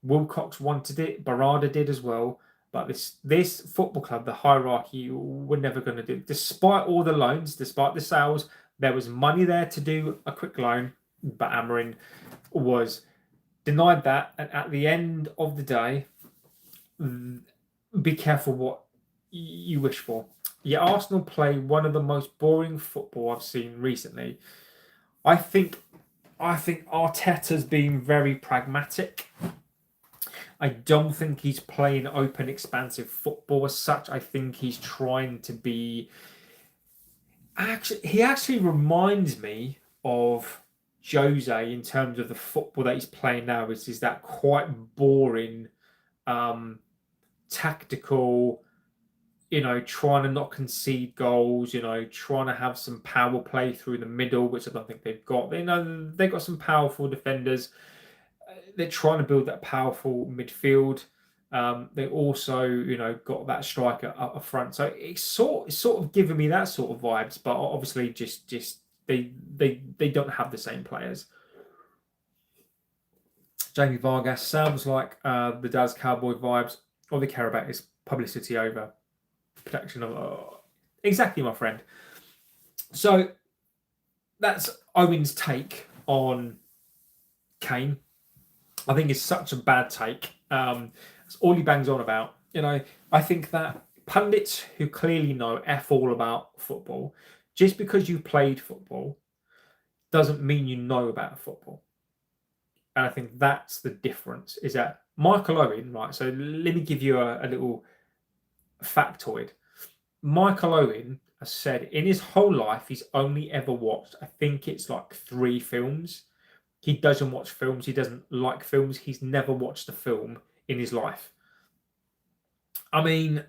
Wilcox wanted it, Barada did as well. But this football club, the hierarchy, were never going to do it. Despite all the loans, despite the sales, there was money there to do a quick loan, but Amarin was denied that. And at the end of the day, be careful what you wish for. Yeah, Arsenal play one of the most boring football I've seen recently. I think Arteta's been very pragmatic. I don't think he's playing open, expansive football as such. I think he's trying to be. He actually reminds me of Jose in terms of the football that he's playing now. Is that quite boring, tactical, trying to not concede goals, trying to have some power play through the middle, which I don't think they've got. They've got some powerful defenders. They're trying to build that powerful midfield. They also, got that striker up front. So it's sort of giving me that sort of vibes, but obviously just they don't have the same players. Jamie Vargas sounds like the Daz Cowboy vibes. All they care about is publicity over protection of exactly, my friend. So that's Owen's take on Kane. I think it's such a bad take. It's all he bangs on about. I think that pundits who clearly know F all about football, just because you've played football doesn't mean you know about football. And I think that's the difference, is that Michael Owen, right? So let me give you a little factoid. Michael Owen has said in his whole life, he's only ever watched, I think it's like 3 films. He doesn't watch films. He doesn't like films. He's never watched a film in his life. I mean,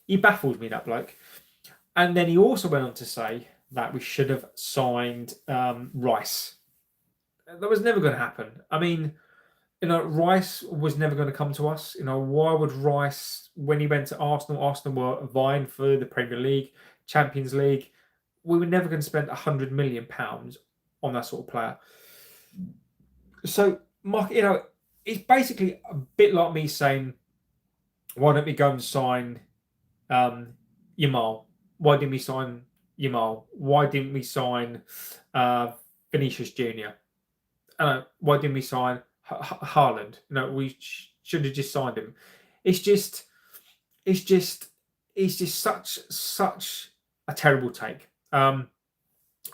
he baffles me, that bloke. And then he also went on to say that we should have signed Rice. That was never going to happen. I mean, Rice was never going to come to us. Why would Rice, when he went to Arsenal were vying for the Premier League, Champions League, we were never going to spend £100 million on that sort of player. So, Mark, it's basically a bit like me saying, why don't we go and sign Yamal? Why didn't we sign Yamal? Why didn't we sign Vinicius Jr.? Why didn't we sign Haaland? We should have just signed him. It's just such a terrible take. And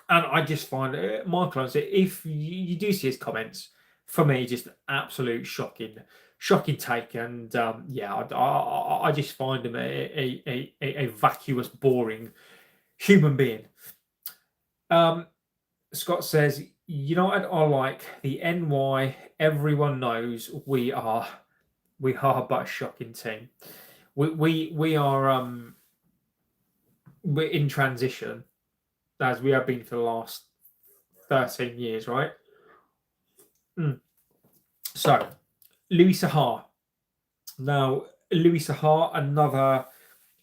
I just find Michael, if you do see his comments, for me, just absolute shocking take. And I just find him a vacuous, boring human being. Scott says, United are like the NY. Everyone knows we are but a shocking team. We are we're in transition, as we have been for the last 13 years, right? So, Louis Saha. Now, Louis Saha, another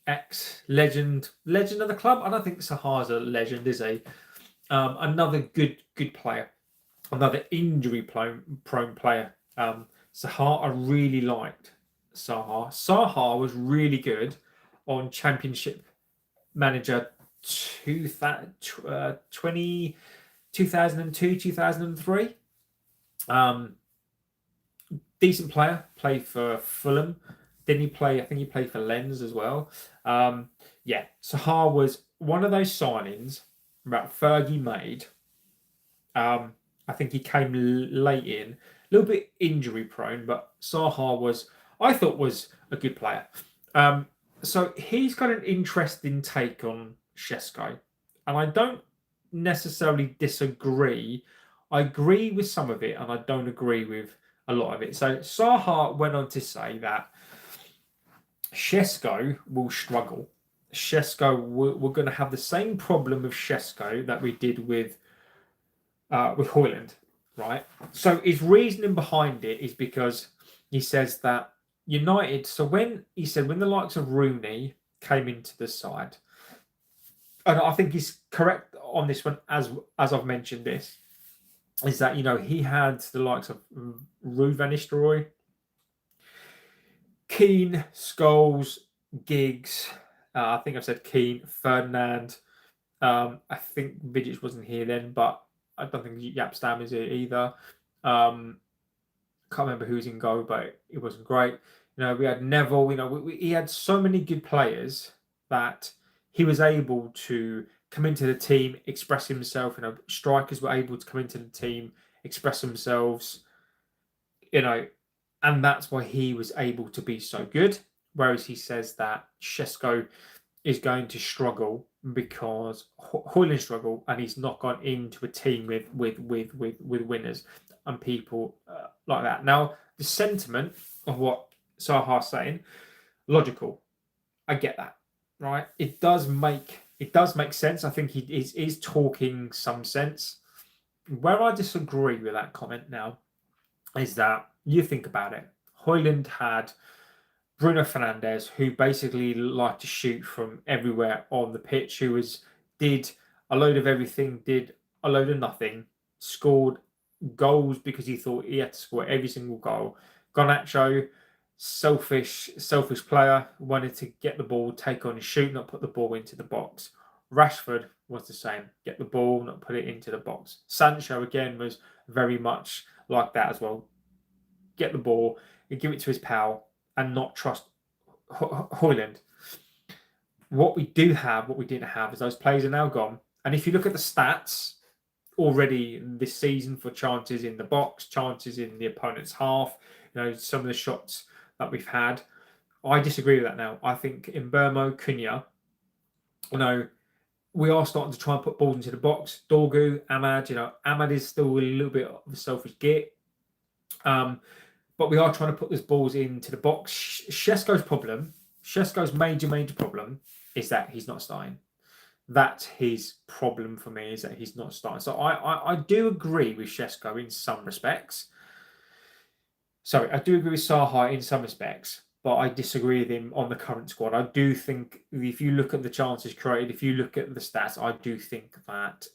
ex-legend of the club. I don't think Saha's a legend, is he? Another good player. Another injury-prone player. Saha, I really liked Saha. Saha was really good on Championship Manager 2002, 2003. Decent player. Played for Fulham. Didn't he play? I think he played for Lens as well. Saha was one of those signings that Fergie made I think he came late in, a little bit injury prone, but Saha I thought, was a good player. So he's got an interesting take on Šeško, and I don't necessarily disagree. I agree with some of it, and I don't agree with a lot of it. So Saha went on to say that Šeško will struggle. Šeško, we're going to have the same problem with Šeško that we did with Højlund, right? So his reasoning behind it is because he says that United. So when the likes of Rooney came into the side, and I think he's correct on this one, as I've mentioned this, is that he had the likes of Ruud van Nistelrooy, Keane, Scholes, Giggs. I think I've said Keane, Ferdinand. I think Vidic wasn't here then, but I don't think Yapstam is here either. Can't remember who was in goal, but it wasn't great. We had Neville. He had so many good players that he was able to come into the team, express himself. Strikers were able to come into the team, express themselves. And that's why he was able to be so good. Whereas he says that Šeško is going to struggle because Højlund struggle, and he's not gone into a team with winners and people like that. Now, the sentiment of what Saha's saying, logical. I get that, right? It does make sense. I think he is talking some sense. Where I disagree with that comment now is that you think about it. Højlund had Bruno Fernandes, who basically liked to shoot from everywhere on the pitch, who did a load of everything, did a load of nothing, scored goals because he thought he had to score every single goal. Garnacho, selfish player, wanted to get the ball, take on and shoot, not put the ball into the box. Rashford was the same. Get the ball, not put it into the box. Sancho, again, was very much like that as well. Get the ball, and give it to his pal, and not trust Højlund. What we didn't have is those players are now gone. And if you look at the stats already this season for chances in the box, chances in the opponent's half, some of the shots that we've had, I disagree with that now. I think in Mbeumo, Cunha, we are starting to try and put balls into the box. Dorgu, Ahmad, Ahmad is still a little bit of a selfish git. But we are trying to put those balls into the box. Šeško's major problem is that he's not starting. That's his problem for me, is that he's not starting. So I do agree with Šeško in some respects. Sorry, I do agree with Saha in some respects, but I disagree with him on the current squad. I do think if you look at the chances created, if you look at the stats, I do think that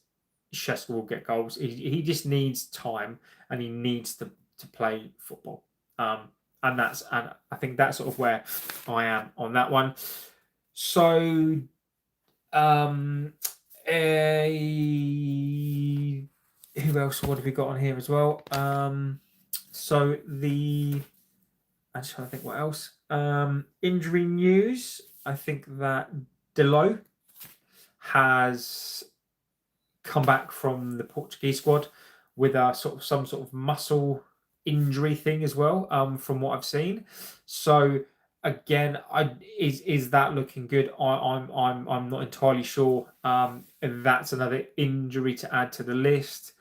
Šeško will get goals. He just needs time, and he needs to play football. And I think that's sort of where I am on that one. So, who else? What have we got on here as well? I'm just trying to think what else. Injury news. I think that Delo has come back from the Portuguese squad with some sort of muscle injury thing as well, from what I've seen. So again, is that looking good? I'm not entirely sure. That's another injury to add to the list.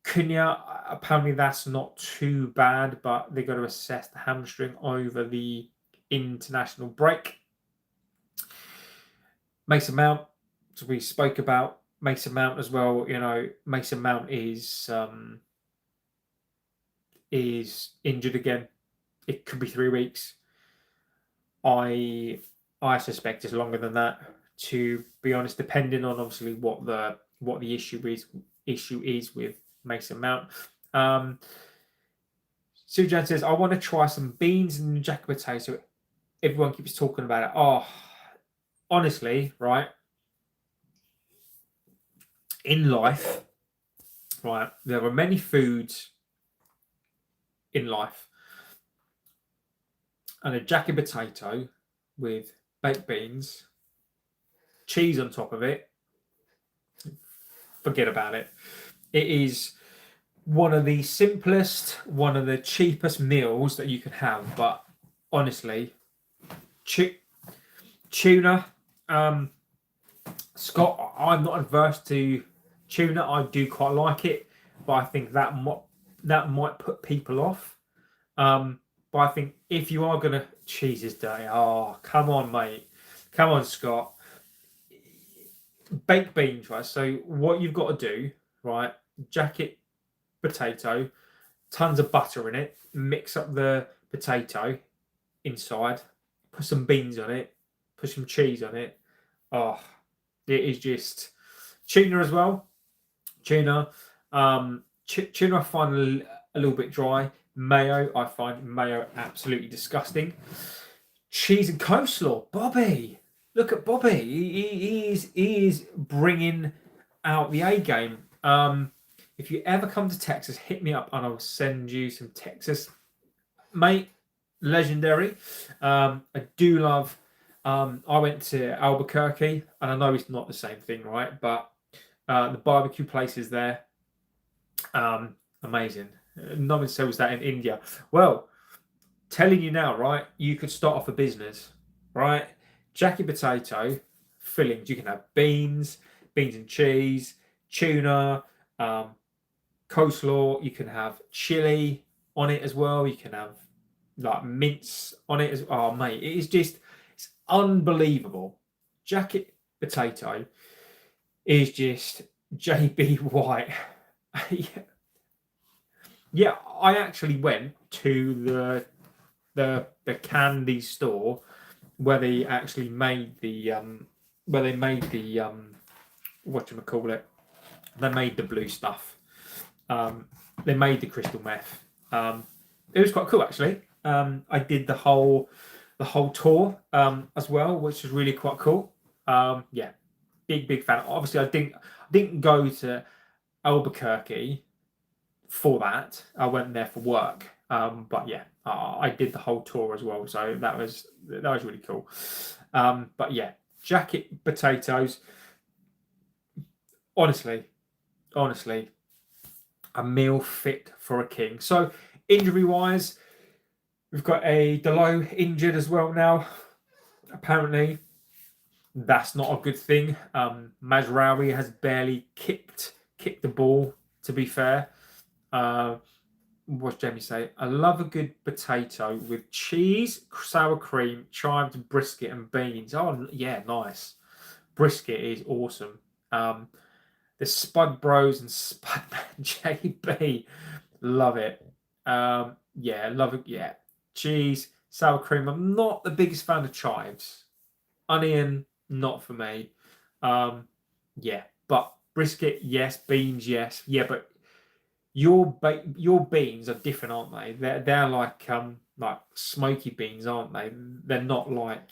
Cunha, apparently that's not too bad, but they've got to assess the hamstring over the international break. Mason Mount, as we spoke about, Mason Mount as well. Mason Mount is injured again. It could be 3 weeks. I suspect it's longer than that, to be honest, depending on obviously what the issue is with Mason Mount. Sujan says, I want to try some beans and jacket potato. Everyone keeps talking about it. Oh, honestly, right? In life, right, there are many foods in life, and a jacket potato with baked beans, cheese on top of it, forget about it. It is one of the simplest, one of the cheapest meals that you can have. But honestly, tuna. Scott, I'm not adverse to tuna. I do quite like it, but I think that might put people off. But I think if you are gonna cheese is dirty. Oh, come on, mate. Come on, Scott. Baked beans, right? So what you've got to do, right? Jacket potato, tons of butter in it. Mix up the potato inside. Put some beans on it. Put some cheese on it. Oh, it is just tuna as well. Tuna. Tuna I find a little bit dry. Mayo, I find mayo absolutely disgusting. Cheese and coleslaw. Bobby. Look at Bobby. He is bringing out the A game. If you ever come to Texas, hit me up and I'll send you some Texas. Mate, legendary. I do love... I went to Albuquerque, and I know it's not the same thing, right? But the barbecue places there, amazing. No one sells that in India. Well, telling you now, right? You could start off a business, right? Jacket potato fillings. You can have beans and cheese, tuna, coleslaw. You can have chili on it as well. You can have like mince on it as well. Oh, mate, it is just... it's unbelievable. Jacket potato is just JB White. Yeah, I actually went to the candy store where they actually made the whatchamacallit. They made the blue stuff. They made the crystal meth. It was quite cool actually. I did the whole tour as well, which was really quite cool. Yeah, big fan. Obviously, I didn't go to Albuquerque for that. I went there for work. But yeah, I did the whole tour as well, so that was really cool. But yeah, jacket potatoes. Honestly, a meal fit for a king. So injury wise, we've got a Delo injured as well now. Apparently, that's not a good thing. Mazraoui has barely kicked the ball, to be fair. What's Jamie say? I love a good potato with cheese, sour cream, chives, brisket, and beans. Oh, yeah, nice. Brisket is awesome. The Spud Bros and Spudman JB. Love it. Yeah, love it. Yeah. Cheese, sour cream. I'm not the biggest fan of chives. Onion, not for me. Yeah, but brisket, yes. Beans, yes. Yeah, but your beans are different, aren't they? They're like smoky beans, aren't they? They're not like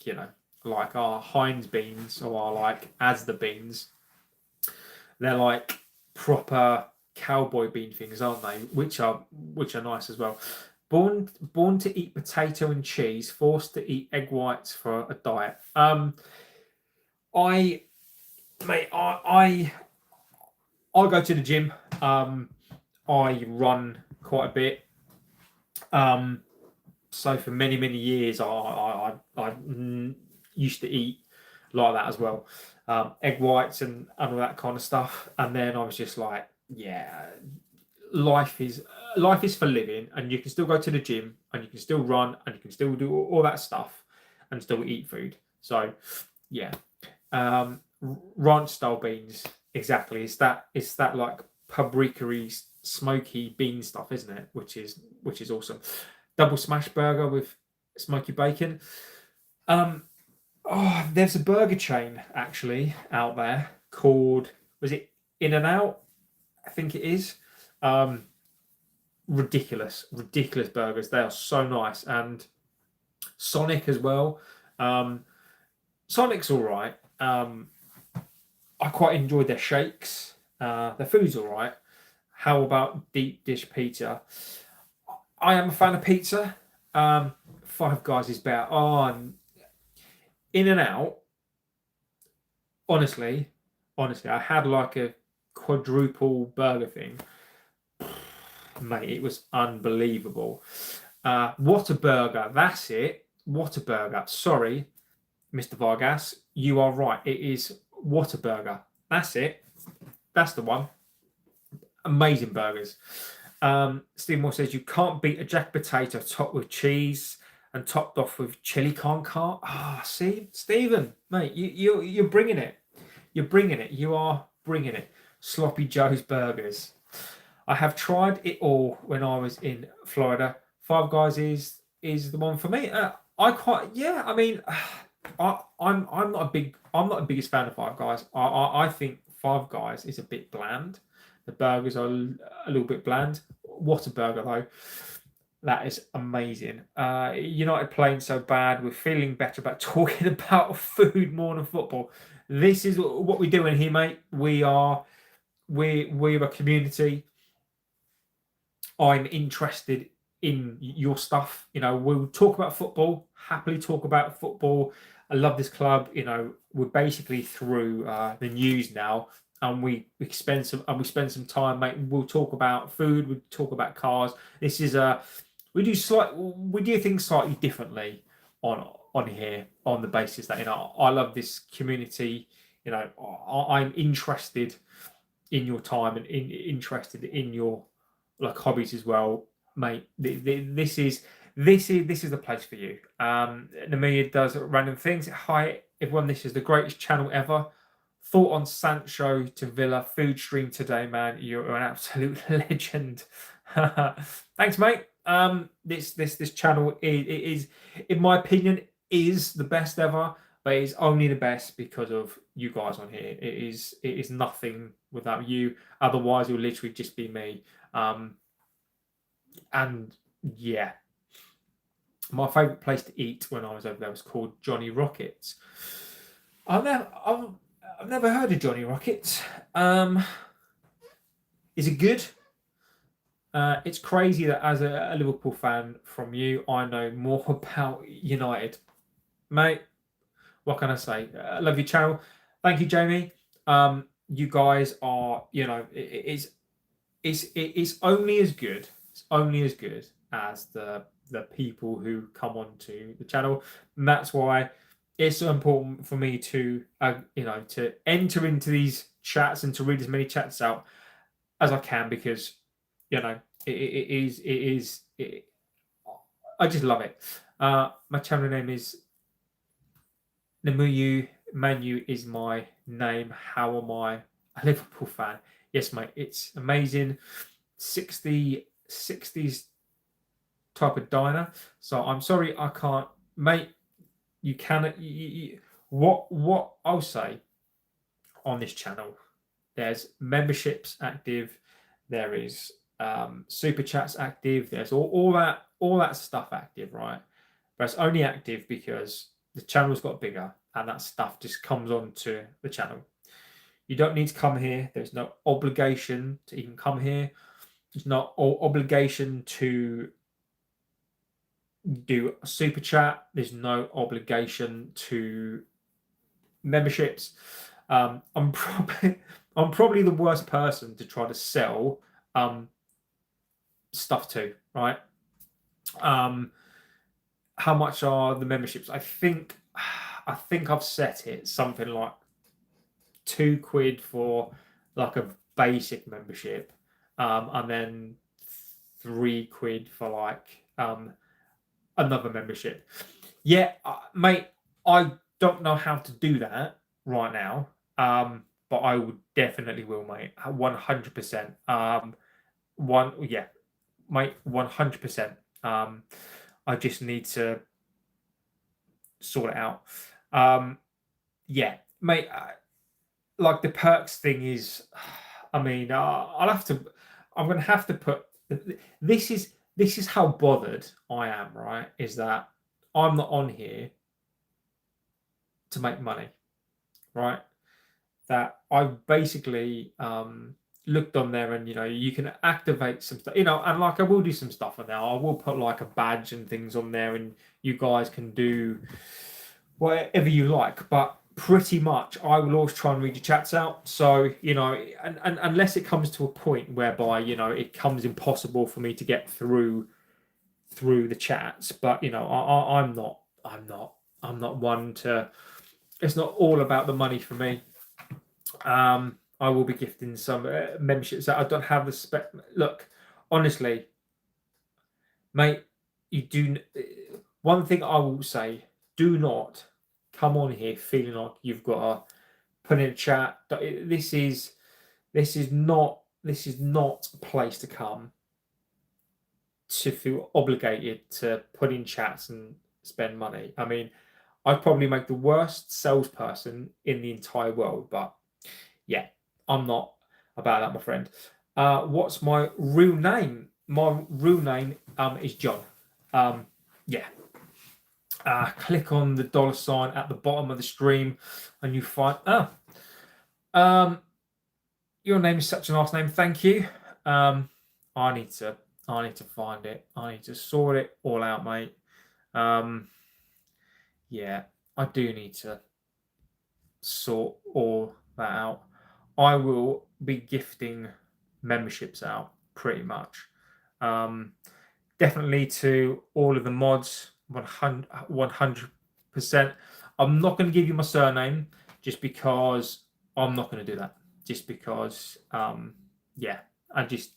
like our Heinz beans or our like Asda beans. They're like proper cowboy bean things, aren't they? Which are nice as well. Born to eat potato and cheese, forced to eat egg whites for a diet. I go to the gym. I run quite a bit. So for many years, I used to eat like that as well, egg whites and all that kind of stuff. And then I was just like, yeah, life is for living, and you can still go to the gym, and you can still run, and you can still do all that stuff, and still eat food. So yeah, ranch style beans, exactly. It's that like paprika-y, smoky bean stuff, isn't it? Which is awesome. Double smash burger with smoky bacon. There's a burger chain actually out there called, was it In and Out? I think it is. Ridiculous burgers. They are so nice. And Sonic as well. Sonic's all right. I quite enjoyed their shakes. Their food's all right. How about deep dish pizza? I am a fan of pizza. Five Guys is better. In and Out. Honestly, I had like a quadruple burger thing, mate, it was unbelievable. What a burger. That's it. What a burger. Sorry, Mr. Vargas, you are right. It is what a burger. That's it. That's the one. Amazing burgers. Stephen Moore says you can't beat a jack potato topped with cheese and topped off with chili con carne. See, Stephen, mate, you're bringing it. You're bringing it. You are bringing it. Sloppy Joe's burgers. I have tried it all when I was in Florida. Five Guys is the one for me. I mean, I'm not the biggest fan of Five Guys. I think Five Guys is a bit bland. The burgers are a little bit bland. What a burger though! That is amazing. United playing so bad. We're feeling better about talking about food more than football. This is what we're doing here, mate. We're a community. I'm interested in your stuff. We'll talk about football. Happily talk about football. I love this club. We're basically through the news now, and we spend some time, mate. We'll talk about food. We'll talk about cars. This is we do things slightly differently on here, on the basis that I love this community. I'm interested in your time and interested in your hobbies as well, mate. This is the place for you. Namia does random things. Hi everyone, this is the greatest channel ever. Thought on Sancho to Villa food stream today, man. You're an absolute legend. Thanks, mate. This channel is, in my opinion, is the best ever, but it's only the best because of you guys on here. It is nothing without you. Otherwise, it will literally just be me. And yeah, my favourite place to eat when I was over there was called Johnny Rockets. I've never heard of Johnny Rockets. Is it good? It's crazy that as a Liverpool fan from you, I know more about United, mate. What can I say? I love your channel. Thank you, Jamie. You guys are, it's only as good. It's only as good as the people who come onto the channel, and that's why it's so important for me to to enter into these chats and to read as many chats out as I can, because I just love it. My channel name is Namuyu. Manu is my name. How am I a Liverpool fan? Yes, mate, it's amazing. 60s type of diner. So I'm sorry I can't, mate. You cannot. What I'll say on this channel, there's memberships active. There is super chats active. There's all that stuff active, right? But it's only active because the channel's got bigger, and that stuff just comes onto the channel. You don't need to come here. There's no obligation to even come here. There's no obligation to do a super chat. There's no obligation to memberships. I'm probably the worst person to try to sell stuff to, right? How much are the memberships? I think I've set it something like £2 for like a basic membership, and then £3 for like another membership. Yeah, mate, I don't know how to do that right now, but I would definitely will, mate. 100%. Mate, 100%. I just need to sort it out. Yeah, mate. Like the perks thing is, I mean, I'm going to have to put. This is how bothered I am, right? Is that I'm not on here to make money, right? That I've basically looked on there, and you can activate some stuff, and like I will do some stuff on there. I will put like a badge and things on there, and you guys can do whatever you like. But pretty much I will always try and read your chats out. So, you know, and unless it comes to a point whereby, you know, it comes impossible for me to get through the chats. But, you know, I'm not one to. It's not all about the money for me. I will be gifting some memberships that I don't have the spec. Look, honestly, mate, you do. One thing I will say: do not come on here feeling like you've got to put in a chat. This is not a place to come to feel obligated to put in chats and spend money. I mean, I'd probably make the worst salesperson in the entire world, but yeah, I'm not about that, my friend. What's my real name? My real name is John. Yeah. Click on the $ at the bottom of the stream, and you find. Your name is such a nice name. Thank you. I need to find it. I need to sort it all out, mate. Yeah, I do need to sort all that out. I will be gifting memberships out pretty much. Definitely to all of the mods, 100%. I'm not going to give you my surname just because I'm not going to do that. Just because, yeah, I just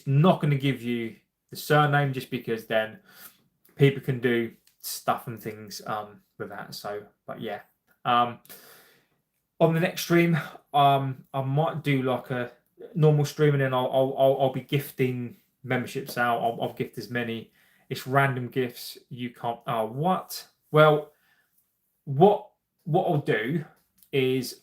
not going to give you the surname just because then people can do stuff and things with that. So, but yeah, on the next stream, I might do like a normal stream, and then I'll be gifting memberships out. I'll gift as many. It's random gifts. You can't. Oh, what? Well, what I'll do is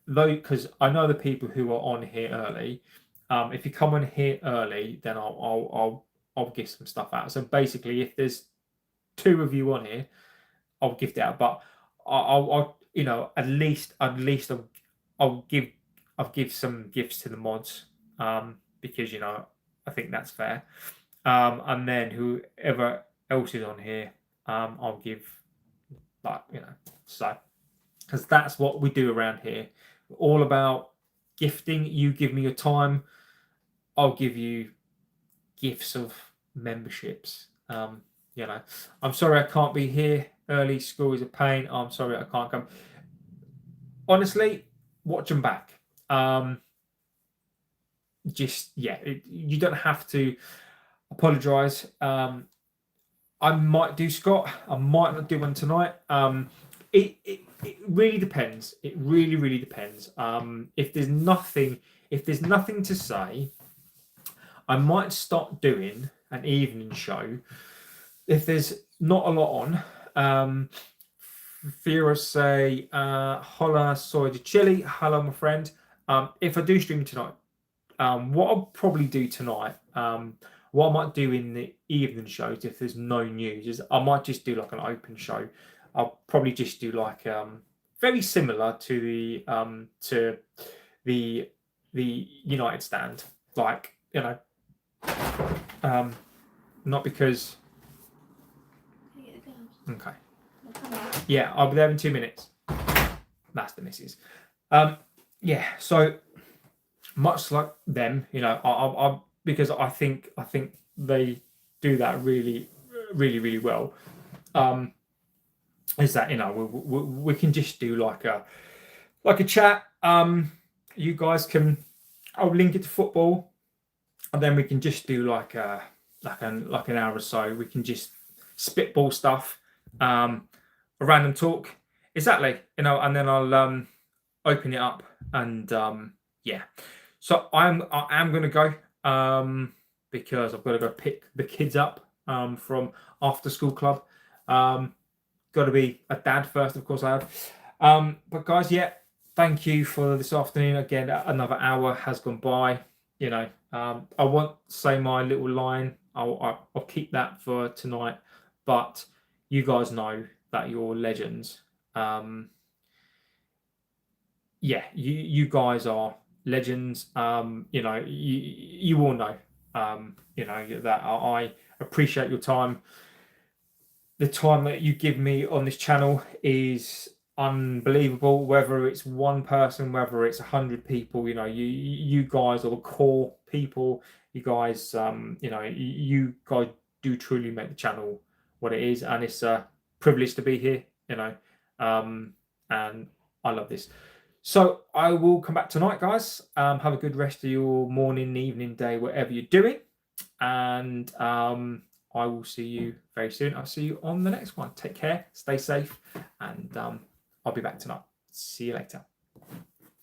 because I know the people who are on here early. If you come on here early, then I'll gift some stuff out. So basically, if there's 2 of you on here, I'll gift it out. But I'll you know, at least I'll give some gifts to the mods, because, you know, I think that's fair. And then whoever else is on here, I'll give, like, you know, so, because that's what we do around here. We're all about gifting. You give me your time, I'll give you gifts of memberships. You know, I'm sorry I can't be here early. School is a pain. I'm sorry I can't come. Honestly, watch them back. Just, yeah, you don't have to apologise. I might do Scott. I might not do one tonight. It really depends. It really depends. If there's nothing to say, I might start doing an evening show. If there's not a lot on, Fira say, holla soy de chili. Hello, my friend. If I do stream tonight, what I'll probably do tonight, what I might do in the evening shows, if there's no news, is I might just do like an open show. I'll probably just do like very similar to the United stand, like, you know, not because. Okay. Yeah, I'll be there in 2 minutes. That's the missus. Yeah, so much like them, you know, I because I think they do that really well. Is that, you know, we can just do like a chat. You guys can. I'll link it to football, and then we can just do like an hour or so. We can just spitball stuff, a random talk, exactly, you know, and then I'll open it up, and yeah. So I am going to go because I've got to go pick the kids up from after school club. Got to be a dad first, of course I have. But guys, yeah, thank you for this afternoon. Again, another hour has gone by. You know, I won't say my little line. I'll keep that for tonight. But you guys know that you're legends. Yeah, you guys are legends. You know, you all know. You know that I appreciate your time. The time that you give me on this channel is unbelievable. Whether it's one person, whether it's 100 people, you guys are the core people. You guys, you guys do truly make the channel what it is, and it's a privilege to be here. And I love this. So I will come back tonight, guys. Have a good rest of your morning, evening, day, whatever you're doing, and I will see you very soon. I'll see you on the next one. Take care, stay safe, and I'll be back tonight. See you later.